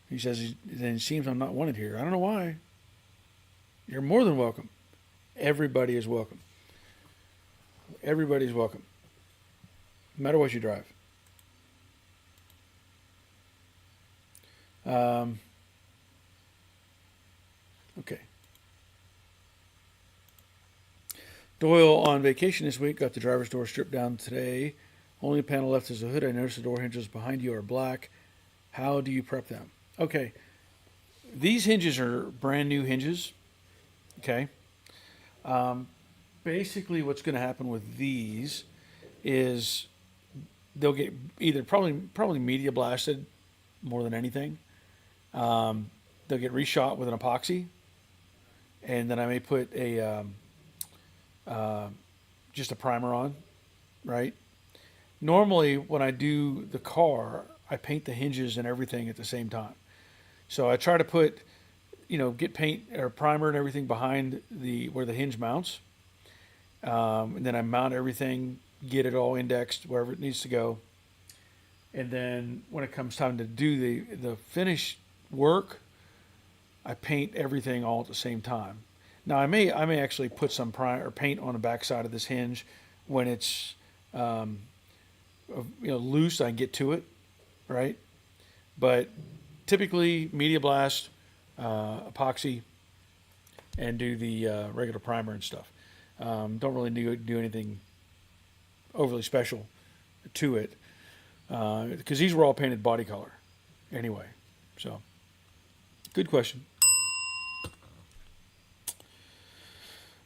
He says then it seems I'm not wanted here. I don't know why. You're more than welcome. Everybody is welcome. Everybody's welcome. No matter what you drive. Okay. Doyle on vacation this week. Got the driver's door stripped down today. Only panel left is the hood. I noticed the door hinges behind you are black. How do you prep them? Okay. These hinges are brand new hinges. Okay. Basically what's going to happen with these is they'll get either probably media blasted more than anything. They'll get reshot with an epoxy, and then I may put a just a primer on, right? Normally, when I do the car, I paint the hinges and everything at the same time. So I try to put, get paint or primer and everything behind where the hinge mounts, and then I mount everything get it all indexed wherever it needs to go. And then when it comes time to do the finish work, I paint everything all at the same time. Now I may actually put some primer or paint on the backside of this hinge when it's loose. I can get to it, right? But typically media blast, epoxy, and do the regular primer and stuff. Don't really do anything overly special to it because these were all painted body color anyway. So, good question.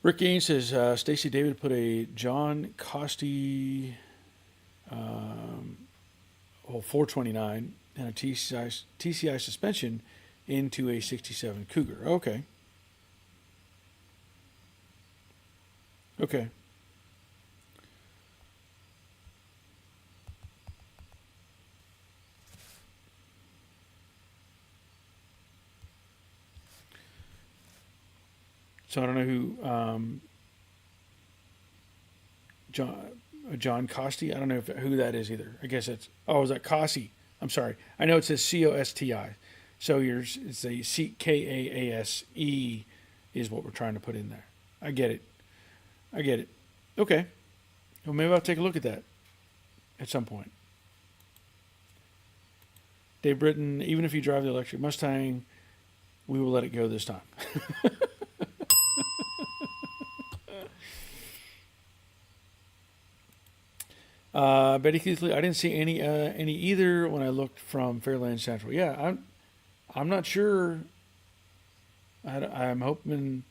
Rick Gaines says Stacy David put a John Costi 429 and a TCI suspension into a 67 Cougar. Okay. Okay. So I don't know who John Costi. I don't know who that is either. I guess it's is that Costi? I'm sorry. I know it says COSTI. So it's a CKAASE is what we're trying to put in there. I get it. Okay. Well, maybe I'll take a look at that at some point. Dave Britton, even if you drive the electric Mustang, we will let it go this time. Betty Keithley, I didn't see any either when I looked from Fairlane Central. Yeah, I'm not sure. I'm hoping.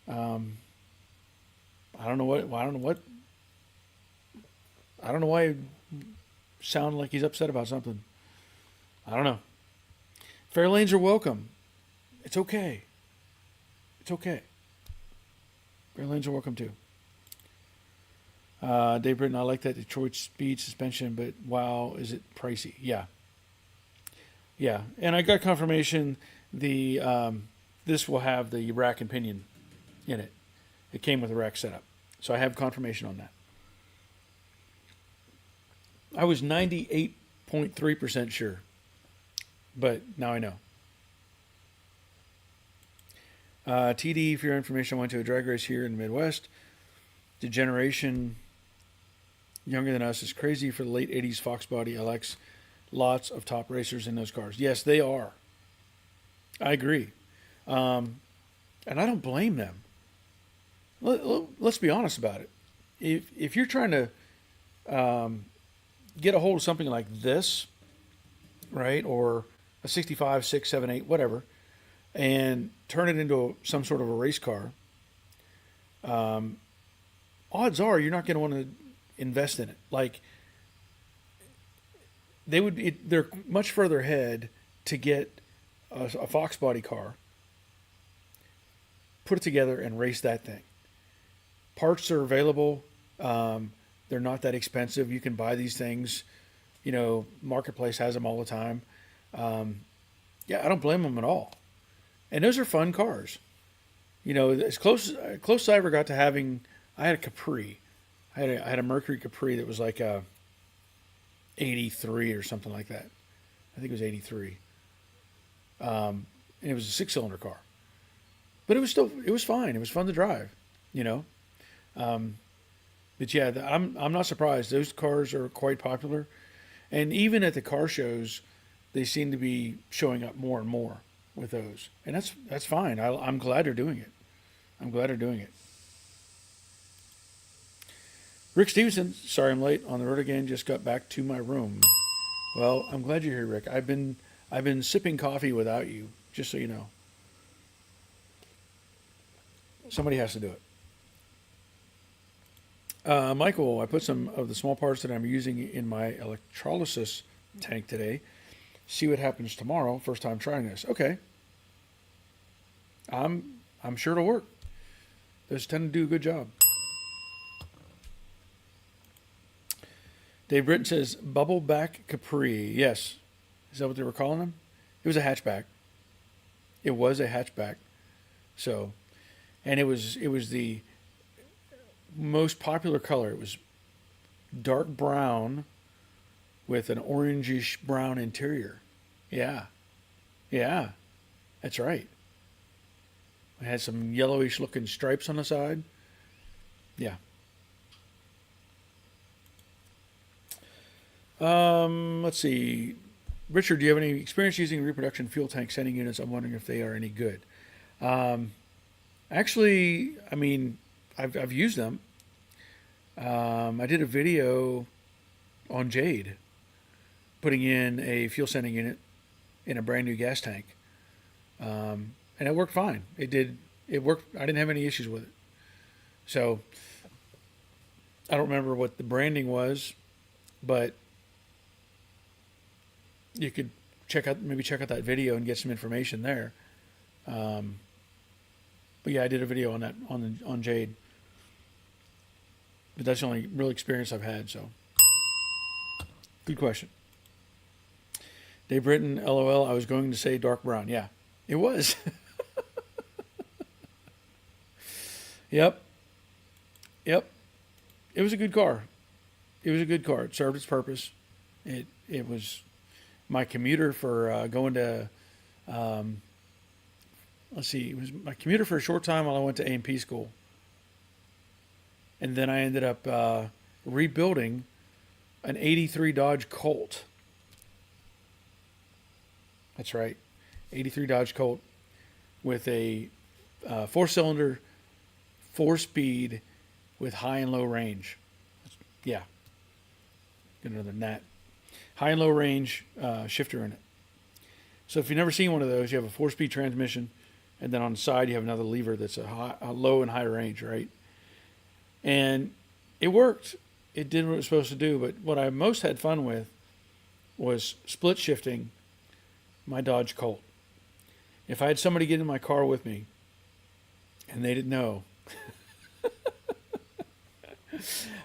I don't know why he sounded like he's upset about something. I don't know. Fairlanes are welcome. It's okay. Fairlanes are welcome too. Dave Britton, I like that Detroit Speed suspension, but wow, is it pricey? Yeah. And I got confirmation this will have the rack and pinion in it. It came with a rack setup, so I have confirmation on that. I was 98.3% sure, but now I know. TD, for your information, I went to a drag race here in the Midwest. The generation younger than us is crazy for the late 80s Fox Body LX. Lots of top racers in those cars. Yes, they are. I agree. And I don't blame them. Let's be honest about it. If you're trying to get a hold of something like this, right, or a 65, 6, 7, 8, whatever, and turn it into some sort of a race car, odds are you're not going to want to invest in it. Like, they're much further ahead to get a Fox body car, put it together, and race that thing. Parts are available. They're not that expensive. You can buy these things. Marketplace has them all the time. I don't blame them at all. And those are fun cars. As close as I ever got to having, I had a Capri. I had a Mercury Capri that was like a 83 or something like that. I think it was 83. And it was a 6-cylinder car. But it was fine. It was fun to drive, But yeah, I'm not surprised. Those cars are quite popular. And even at the car shows, they seem to be showing up more and more with those. And that's fine. I'm glad they're doing it. Rick Stevenson, sorry I'm late. On the road again, just got back to my room. Well, I'm glad you're here, Rick. I've been sipping coffee without you, just so you know. Somebody has to do it. Michael, I put some of the small parts that I'm using in my electrolysis tank today. See what happens tomorrow. First time trying this. Okay. I'm sure it'll work. Those tend to do a good job. Dave Britton says, Bubbleback Capri. Yes. Is that what they were calling them? It was a hatchback. So, and it was the most popular color. It was dark brown with an orangish brown interior. Yeah, yeah, that's right. It had some yellowish looking stripes on the side. Yeah. Let's see. Richard, do you have any experience using reproduction fuel tank sending units? I'm wondering if they are any good. Um, Actually, I mean, I've used them. I did a video on Jade putting in a fuel sending unit in a brand new gas tank, and it worked fine. It did. It worked. I didn't have any issues with it. So I don't remember what the branding was, but you could check out that video and get some information there. Um, but yeah, I did a video on that on Jade. But that's the only real experience I've had. So good question. Dave Britton, LOL. I was going to say dark brown. Yeah, it was. Yep. Yep. It was a good car. It was a good car. It served its purpose. It was my commuter for going to. Um, let's see. It was my commuter for a short time while I went to A&P school, and then I ended up rebuilding an '83 Dodge Colt. That's right, '83 Dodge Colt with a four-cylinder, four-speed, with high and low range. Yeah, get another Nat. High and low range shifter in it. So if you've never seen one of those, you have a four-speed transmission, and then on the side you have another lever that's a low and high range, right? And it worked. It did what it was supposed to do. But what I most had fun with was split shifting my Dodge Colt. If I had somebody get in my car with me and they didn't know,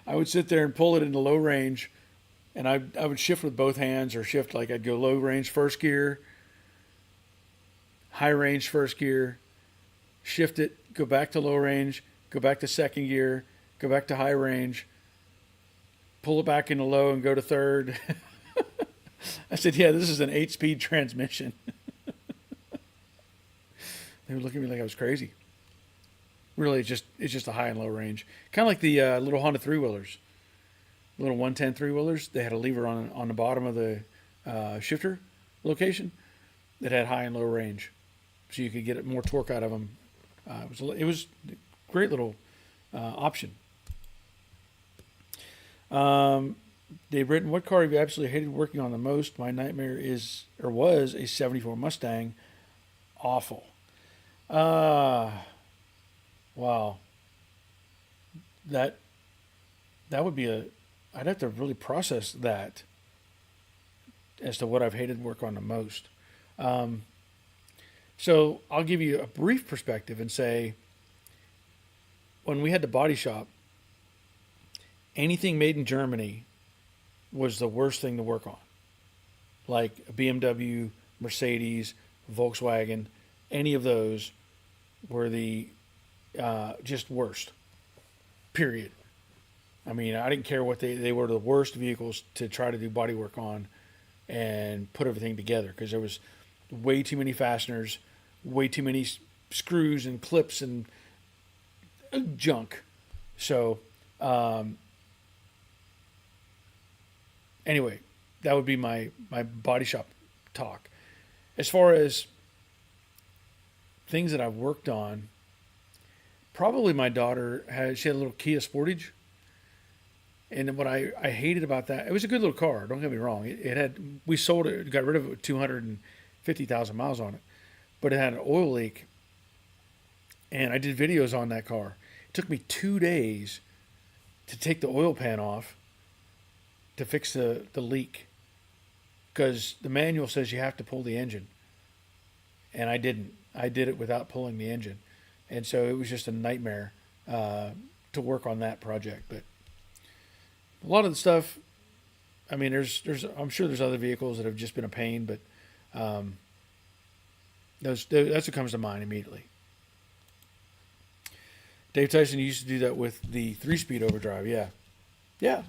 I would sit there and pull it into low range, and I would shift with both hands, or shift like I'd go low range first gear, high range first gear, shift it, go back to low range, go back to second gear, go back to high range, pull it back into low and go to third. I said, yeah, this is an 8-speed transmission. They would look at me like I was crazy. Really, it's just a high and low range. Kind of like the little Honda three-wheelers. Little 110 three-wheelers. They had a lever on the bottom of the shifter location that had high and low range. So you could get more torque out of them. It was a great little option. Dave Britton, what car have you absolutely hated working on the most? My nightmare was a 74 Mustang. Awful. Wow. That would be I'd have to really process that as to what I've hated work on the most. So I'll give you a brief perspective and say, when we had the body shop, anything made in Germany was the worst thing to work on. Like a BMW, Mercedes, Volkswagen, any of those were the just worst. Period. I mean, I didn't care what they were the worst vehicles to try to do body work on and put everything together, because there was way too many fasteners, way too many screws and clips and junk. So, anyway, that would be my body shop talk. As far as things that I've worked on, probably my daughter she had a little Kia Sportage. And what I hated about that, it was a good little car, don't get me wrong. We sold it, got rid of it with 250,000 miles on it. But it had an oil leak. And I did videos on that car. It took me 2 days to take the oil pan off to fix the leak. Because the manual says you have to pull the engine. And I didn't. I did it without pulling the engine. And so it was just a nightmare to work on that project. But a lot of the stuff, I mean, I'm sure there's other vehicles that have just been a pain, but that's what comes to mind immediately. Dave Tyson used to do that with the 3-speed overdrive, yeah. Yeah.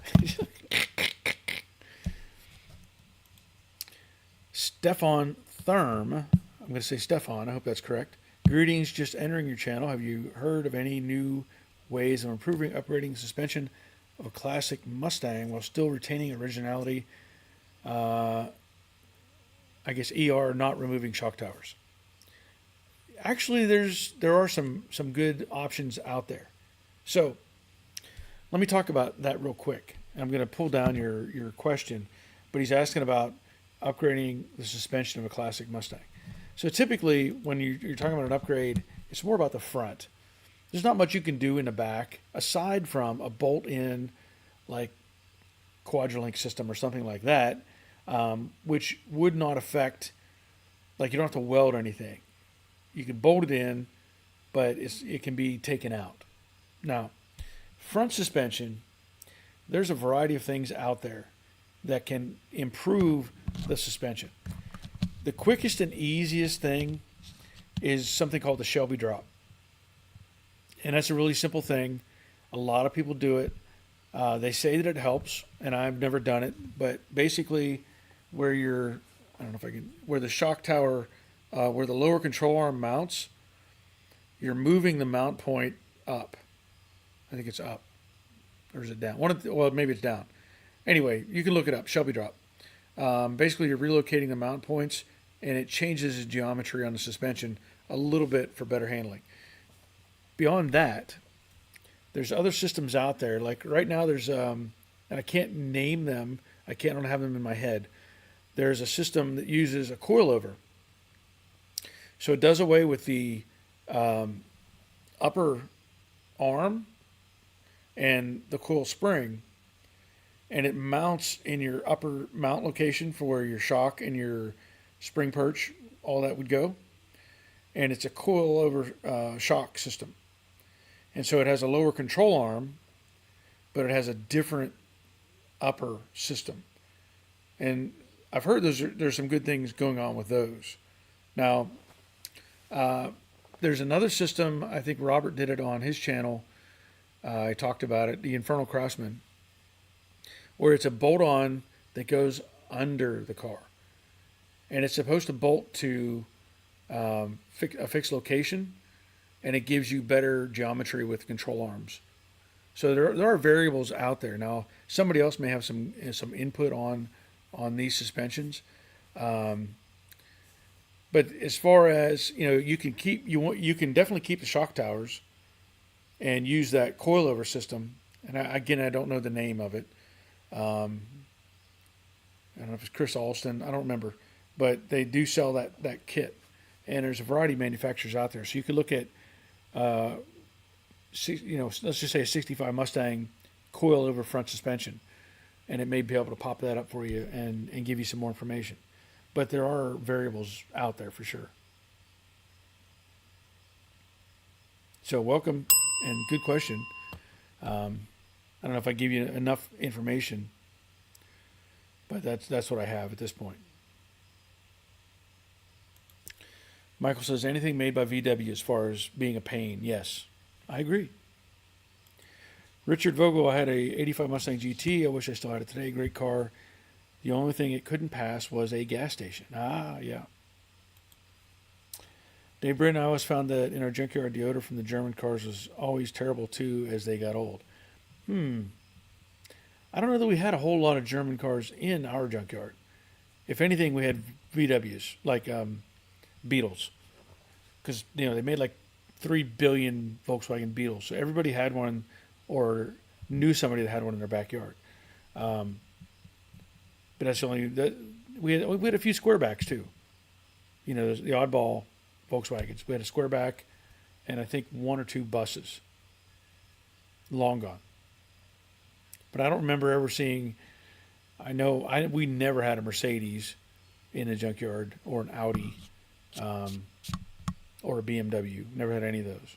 Stefan Therm. I'm going to say Stefan. I hope that's correct. Greetings. Just entering your channel. Have you heard of any new ways of improving, upgrading the suspension of a classic Mustang while still retaining originality? I guess ER, not removing shock towers. Actually, there are some good options out there. So let me talk about that real quick. I'm going to pull down your question, but he's asking about upgrading the suspension of a classic Mustang. So typically, when you're talking about an upgrade, it's more about the front. There's not much you can do in the back aside from a bolt-in, like Quadrolink system or something like that, which would not affect, like you don't have to weld anything. You can bolt it in, but it can be taken out. Now, front suspension, there's a variety of things out there that can improve the suspension. The quickest and easiest thing is something called the Shelby drop. And that's a really simple thing. A lot of people do it. They say that it helps, and I've never done it. But basically, where I don't know if I can, where the shock tower, where the lower control arm mounts, you're moving the mount point up. I think it's up. Or is it down? Well, maybe it's down. Anyway, you can look it up, Shelby drop. Basically, you're relocating the mount points, and it changes the geometry on the suspension a little bit for better handling. Beyond that, there's other systems out there. Like right now, there's, and I can't name them. I don't have them in my head. There's a system that uses a coilover. So it does away with the upper arm and the coil spring, and it mounts in your upper mount location for where your shock and your spring perch, all that would go. And it's a coilover shock system. And so it has a lower control arm, but it has a different upper system. And I've heard there's some good things going on with those. Now, there's another system, I think Robert did it on his channel. I talked about it, the Infernal Craftsman, where it's a bolt-on that goes under the car. And it's supposed to bolt to a fixed location, and it gives you better geometry with control arms. So there are variables out there. Now, somebody else may have some input on these suspensions. But as far as, you can definitely keep the shock towers and use that coilover system. And I don't know the name of it. I don't know if it's Chris Alston. I don't remember. But they do sell that kit. And there's a variety of manufacturers out there. So you could look at, let's just say a 65 Mustang coilover front suspension. And it may be able to pop that up for you and give you some more information. But there are variables out there for sure. So welcome and good question. I don't know if I give you enough information, but that's what I have at this point. Michael says, anything made by VW as far as being a pain? Yes, I agree. Richard Vogel, I had a 85 Mustang GT. I wish I still had it today. Great car. The only thing it couldn't pass was a gas station. Yeah. Dave Britton, I always found that in our junkyard, the odor from the German cars was always terrible too as they got old. I don't know that we had a whole lot of German cars in our junkyard. If anything, we had VWs, like Beetles. Because, they made like 3 billion Volkswagen Beetles. So everybody had one or knew somebody that had one in their backyard. But that's the only, we had a few squarebacks too. The oddball Volkswagens. We had a squareback and I think 1 or 2 buses. Long gone. But I don't remember ever seeing, we never had a Mercedes in a junkyard or an Audi or a BMW. Never had any of those.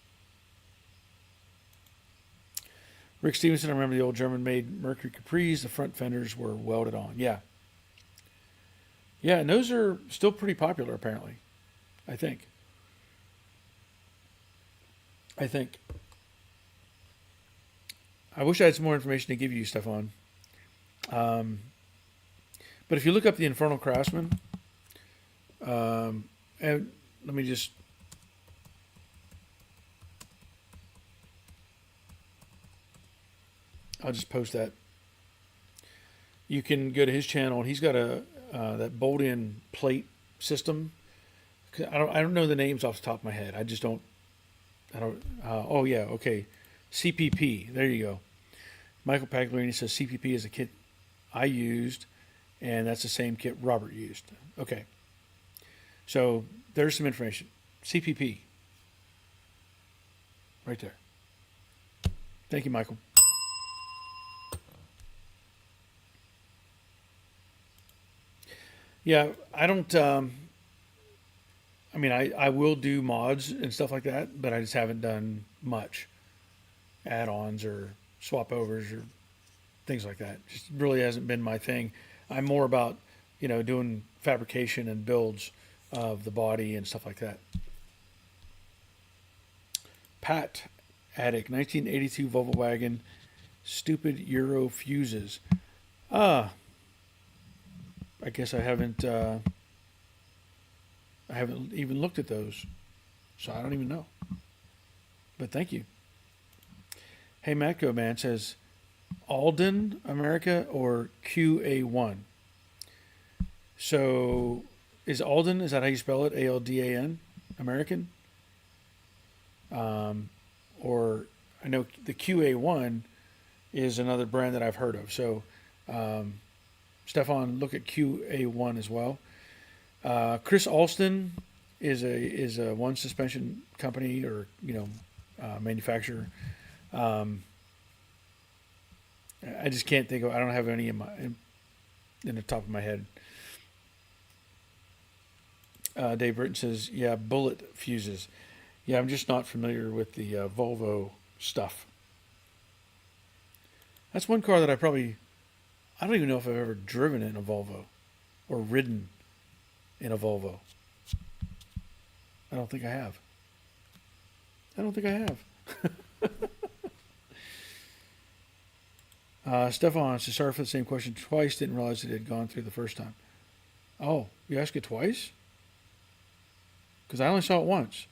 Rick Stevenson, I remember the old German-made Mercury Capris. The front fenders were welded on. Yeah. Yeah, and those are still pretty popular, apparently. I think. I wish I had some more information to give you, Stefan. Um, but if you look up the Infernal Craftsman, and let me just. I'll just post that. You can go to his channel, and he's got a that bolt-in plate system. I don't know the names off the top of my head. I just don't. I don't. Oh yeah, okay. CPP. There you go. Michael Pagliarini says CPP is a kit I used, and that's the same kit Robert used. Okay. So there's some information. CPP. Right there. Thank you, Michael. Yeah, I don't. I mean, I will do mods and stuff like that, but I just haven't done much add-ons or swap overs or things like that. Just really hasn't been my thing. I'm more about, doing fabrication and builds of the body and stuff like that. Pat Attic, 1982 Volvo wagon, stupid Euro fuses. Ah, I guess I haven't even looked at those, so I don't even know. But thank you. Hey, Matco Man says, Alden America or QA1? So is Alden, is that how you spell it? ALDAN? American? Or I know the QA1 is another brand that I've heard of. So, Stefan, look at QA1 as well. Chris Alston is a one suspension company or manufacturer. I just can't think of. I don't have any in the top of my head. Dave Britton says, "Yeah, bullet fuses." Yeah, I'm just not familiar with the Volvo stuff. That's one car that I don't even know if I've ever driven in a Volvo or ridden in a Volvo. I don't think I have. Stefan says, sorry for the same question twice. Didn't realize it had gone through the first time. Oh, you asked it twice? Because I only saw it once.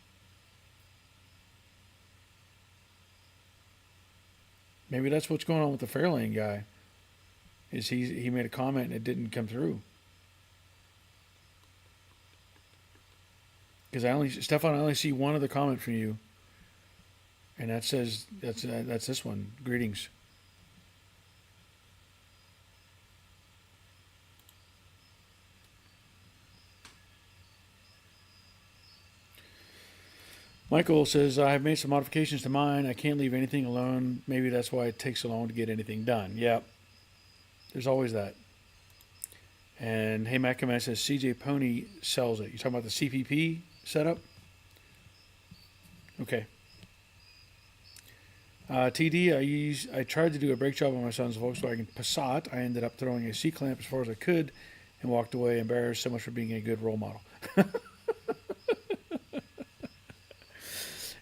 Maybe that's what's going on with the Fairlane guy. Is he made a comment and it didn't come through. Because Stefan, I only see one other comment from you, and that says that's this one. Greetings. Michael says, I've made some modifications to mine. I can't leave anything alone. Maybe that's why it takes so long to get anything done. Yeah, there's always that. And hey, Matt Command says, CJ Pony sells it. You talking about the CPP setup? Okay. TD, I tried to do a brake job on my son's Volkswagen Passat. I ended up throwing a C-clamp as far as I could and walked away embarrassed. So much for being a good role model.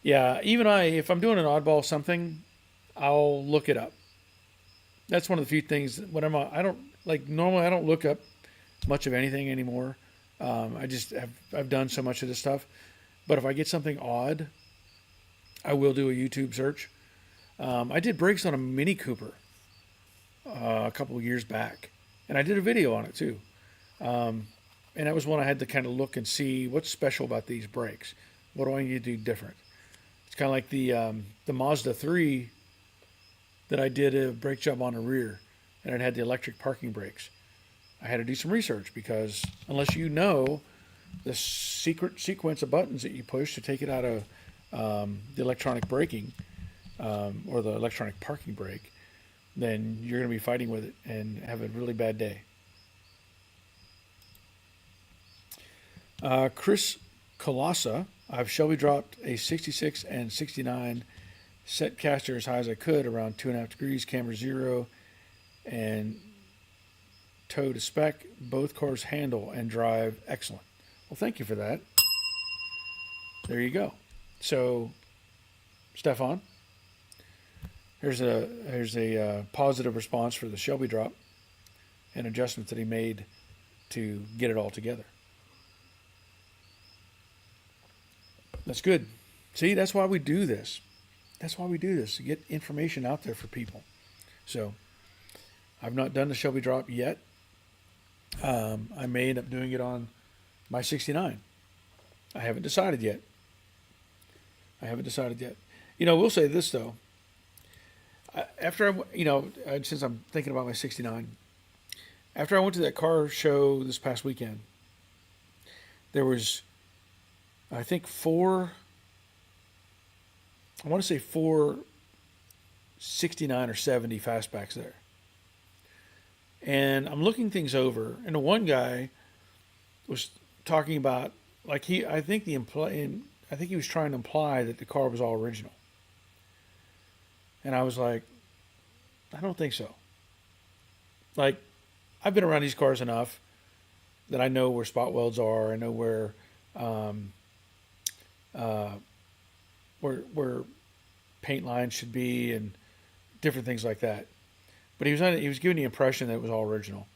Yeah, even if I'm doing an oddball something, I'll look it up. That's one of the few things when normally I don't look up much of anything anymore. I've done so much of this stuff. But if I get something odd, I will do a YouTube search. I did brakes on a Mini Cooper a couple of years back, and I did a video on it too. And that was one I had to kind of look and see what's special about these brakes. What do I need to do different? It's kind of like the Mazda 3 that I did a brake job on the rear, and it had the electric parking brakes. I had to do some research because unless you know the secret sequence of buttons that you push to take it out of the electronic braking or the electronic parking brake, then you're going to be fighting with it and have a really bad day. Chris Colossa, I've Shelby dropped a 66 and 69, set caster as high as I could, around 2.5 degrees, camber 0, and tow to spec. Both cars handle and drive excellent. Well, thank you for that. There you go. So, Stefan, Here's a positive response for the Shelby drop and adjustments that he made to get it all together. That's good. See, that's why we do this. That's why we do this, to get information out there for people. So I've not done the Shelby drop yet. I may end up doing it on my 69. I haven't decided yet. We'll say this though. Since I'm thinking about my 69, after I went to that car show this past weekend, there was, I think, I want to say four 69 or 70 fastbacks there. And I'm looking things over, and the one guy was talking about, like, I think he was trying to imply that the car was all original. And I was like, I don't think so. Like, I've been around these cars enough that I know where spot welds are. I know where where paint lines should be and different things like that. But he was giving the impression that it was all original,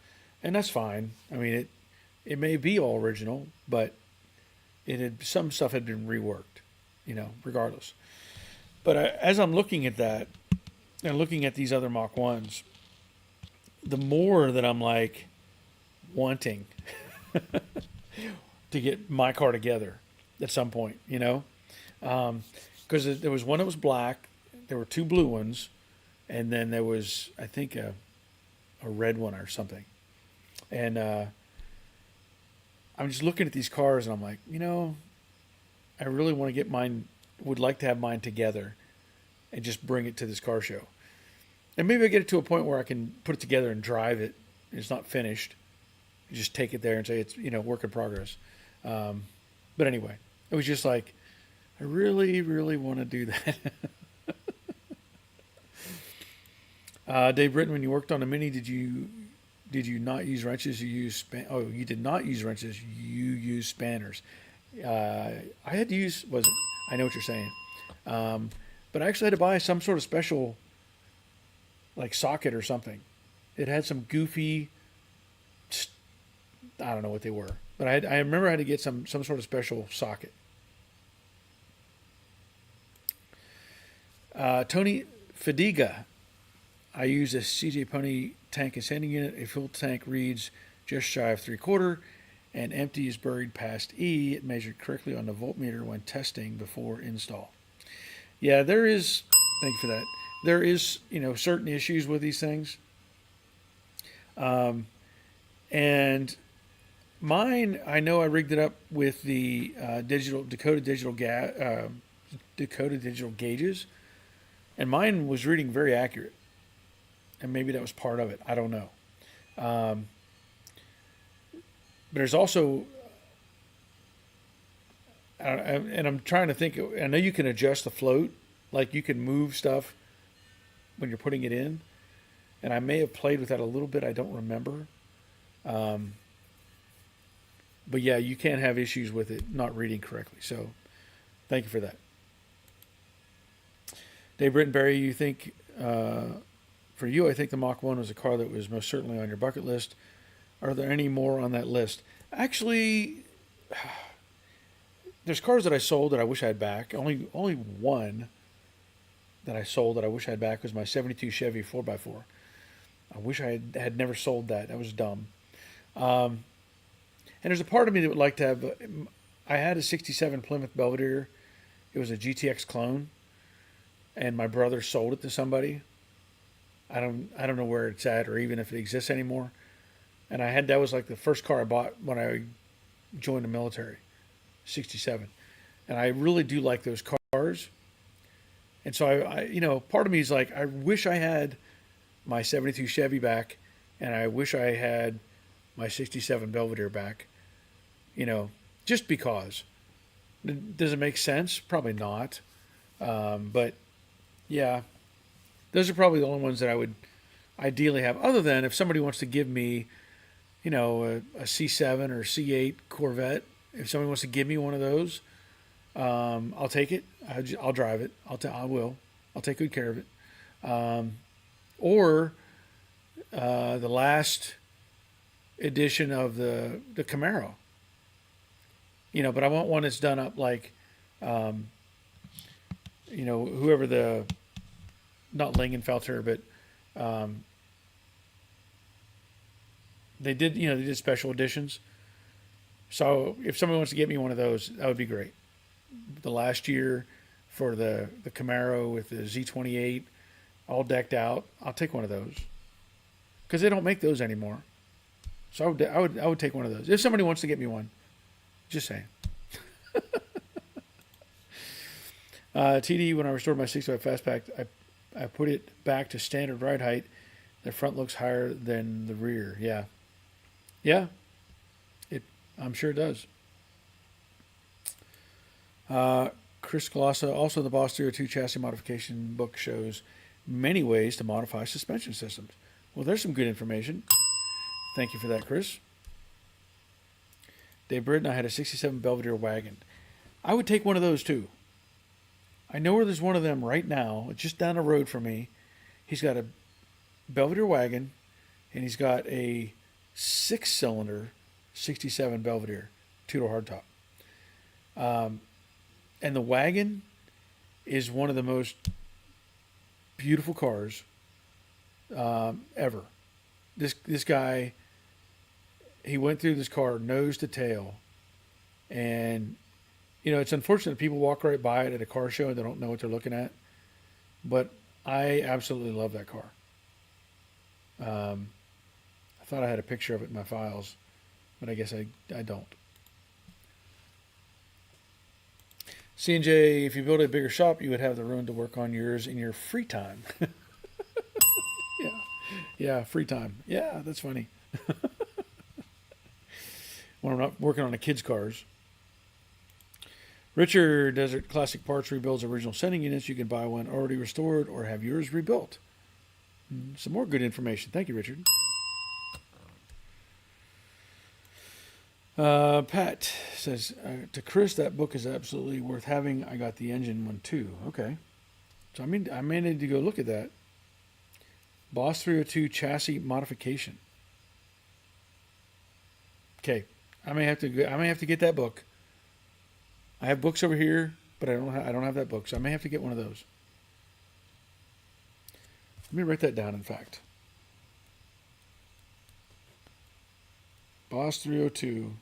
and that's fine. I mean, it may be all original, but some stuff had been reworked, regardless. But as I'm looking at that and looking at these other Mach 1s, the more that I'm like wanting to get my car together at some point, because there was one that was black, there were two blue ones, and then there was, I think, a red one or something. And I'm just looking at these cars and I'm like, I really want to get mine, would like to have mine together and just bring it to this car show. And maybe I get it to a point where I can put it together and drive it. It's not finished. You just take it there and say it's, work in progress. But anyway, it was just like, I really, really want to do that. Dave Britton, when you worked on the Mini, did you not use wrenches? You did not use wrenches. You used spanners. I had to use. I know what you're saying, but I actually had to buy some sort of special, like, socket or something. It had some goofy. I don't know what they were, but I remember I had to get some sort of special socket. Tony Fadiga. I use a CJ Pony tank and sanding unit. A full tank reads just shy of 3/4, and empty is buried past E. It measured correctly on the voltmeter when testing before install. Yeah, there is. Thank you for that. There is, certain issues with these things. And mine, I know I rigged it up with the Dakota digital gauges, and mine was reading very accurate. And maybe that was part of it. I don't know. But there's also, and I'm trying to think, I know you can adjust the float, like you can move stuff when you're putting it in. And I may have played with that a little bit. I don't remember. But yeah, you can have issues with it not reading correctly. So thank you for that. Dave Brittenberry, you think, for you, I think the Mach 1 was a car that was most certainly on your bucket list. Are there any more on that list? Actually, there's cars that I sold that I wish I had back. Only one that I sold that I wish I had back was my 72 Chevy 4x4. I wish I had never sold that. That was dumb. And there's a part of me that would like to have. I had a 67 Plymouth Belvedere. It was a GTX clone, and my brother sold it to somebody. I don't know where it's at or even if it exists anymore. And that was like the first car I bought when I joined the military, 67. And I really do like those cars. And so I part of me is like, I wish I had my 72 Chevy back, and I wish I had my 67 Belvedere back, just because. Does it make sense? Probably not. But yeah, those are probably the only ones that I would ideally have, other than if somebody wants to give me, a C7 or C8 Corvette. If somebody wants to give me one of those, I'll take it. I'll drive it. I will. I'll take good care of it. or the last edition of the Camaro. But I want one that's done up like, whoever not Lingenfelter, but they did special editions. So if somebody wants to get me one of those, that would be great. The last year for the Camaro with the Z28 all decked out, I'll take one of those because they don't make those anymore. So I would take one of those if somebody wants to get me one. Just saying. TD, when I restored my 65 Fastback, I put it back to standard ride height. The front looks higher than the rear. Yeah. I'm sure it does. Chris Glossa, also the Boss 302 chassis modification book shows many ways to modify suspension systems. Well, there's some good information. Thank you for that, Chris. Dave Britton, I had a 67 Belvedere wagon. I would take one of those too. I know where there's one of them right now. It's just down the road from me. He's got a Belvedere wagon, and he's got a 6-cylinder 67 Belvedere, 2-door hardtop. And the wagon is one of the most beautiful cars ever. This guy, he went through this car nose to tail, and it's unfortunate people walk right by it at a car show and they don't know what they're looking at. But I absolutely love that car. I thought I had a picture of it in my files, but I guess I don't. C&J, if you build a bigger shop, you would have the room to work on yours in your free time. Yeah, free time. Yeah, that's funny. When I'm not working on the kids' cars. Richard, Desert Classic Parts rebuilds original sending units. You can buy one already restored or have yours rebuilt. Some more good information. Thank you, Richard. Pat says, to Chris, that book is absolutely worth having. I got the engine one too. Okay. So I may need to go look at that. Boss 302 chassis modification. Okay. I may have to get that book. I have books over here, but I don't have that book, so I may have to get one of those. Let me write that down, in fact. Boss 302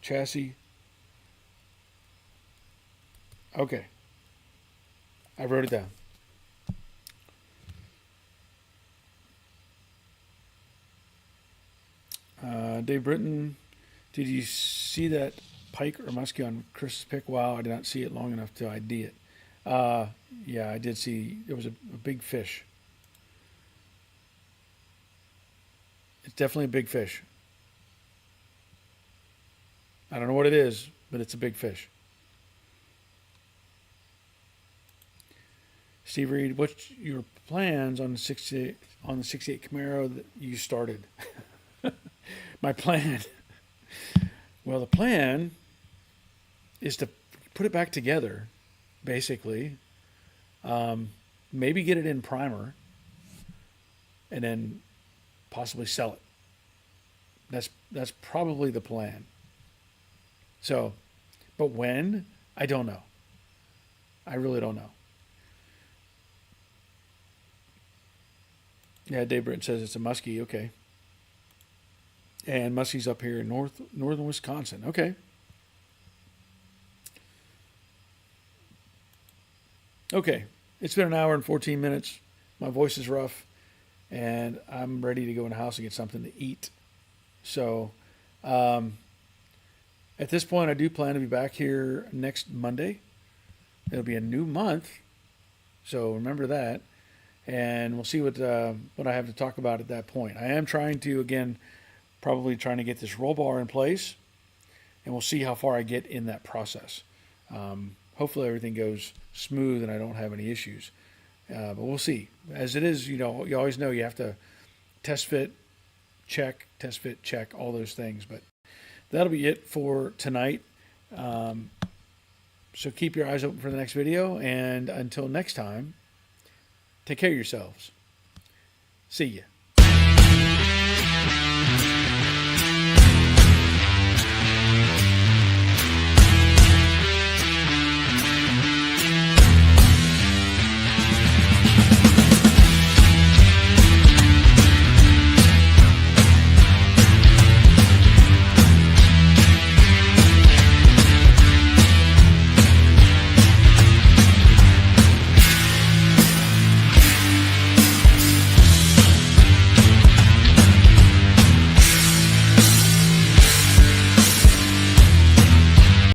chassis. Okay. I wrote it down. Dave Britton, did you see that pike or muskie on Chris's pick? Wow, I did not see it long enough to ID it. Yeah, I did see there was a big fish. It's definitely a big fish. I don't know what it is, but it's a big fish. Steve Reed, what's your plans on the 68 Camaro that you started? My plan. Well, the plan is to put it back together, basically. Maybe get it in primer, and then possibly sell it. That's probably the plan. So, but when? I don't know. I really don't know. Yeah, Dave Britton says it's a muskie. Okay. And muskie's up here in northern Wisconsin. Okay. Okay. It's been an hour and 14 minutes. My voice is rough, and I'm ready to go in the house and get something to eat. So, at this point, I do plan to be back here next Monday. It'll be a new month, so remember that. And we'll see what I have to talk about at that point. I am trying to, probably trying to get this roll bar in place, and we'll see how far I get in that process. Hopefully everything goes smooth and I don't have any issues. But we'll see. As it is, you always know you have to test fit, check, all those things. But that'll be it for tonight. So keep your eyes open for the next video. And until next time, Take care of yourselves. See ya.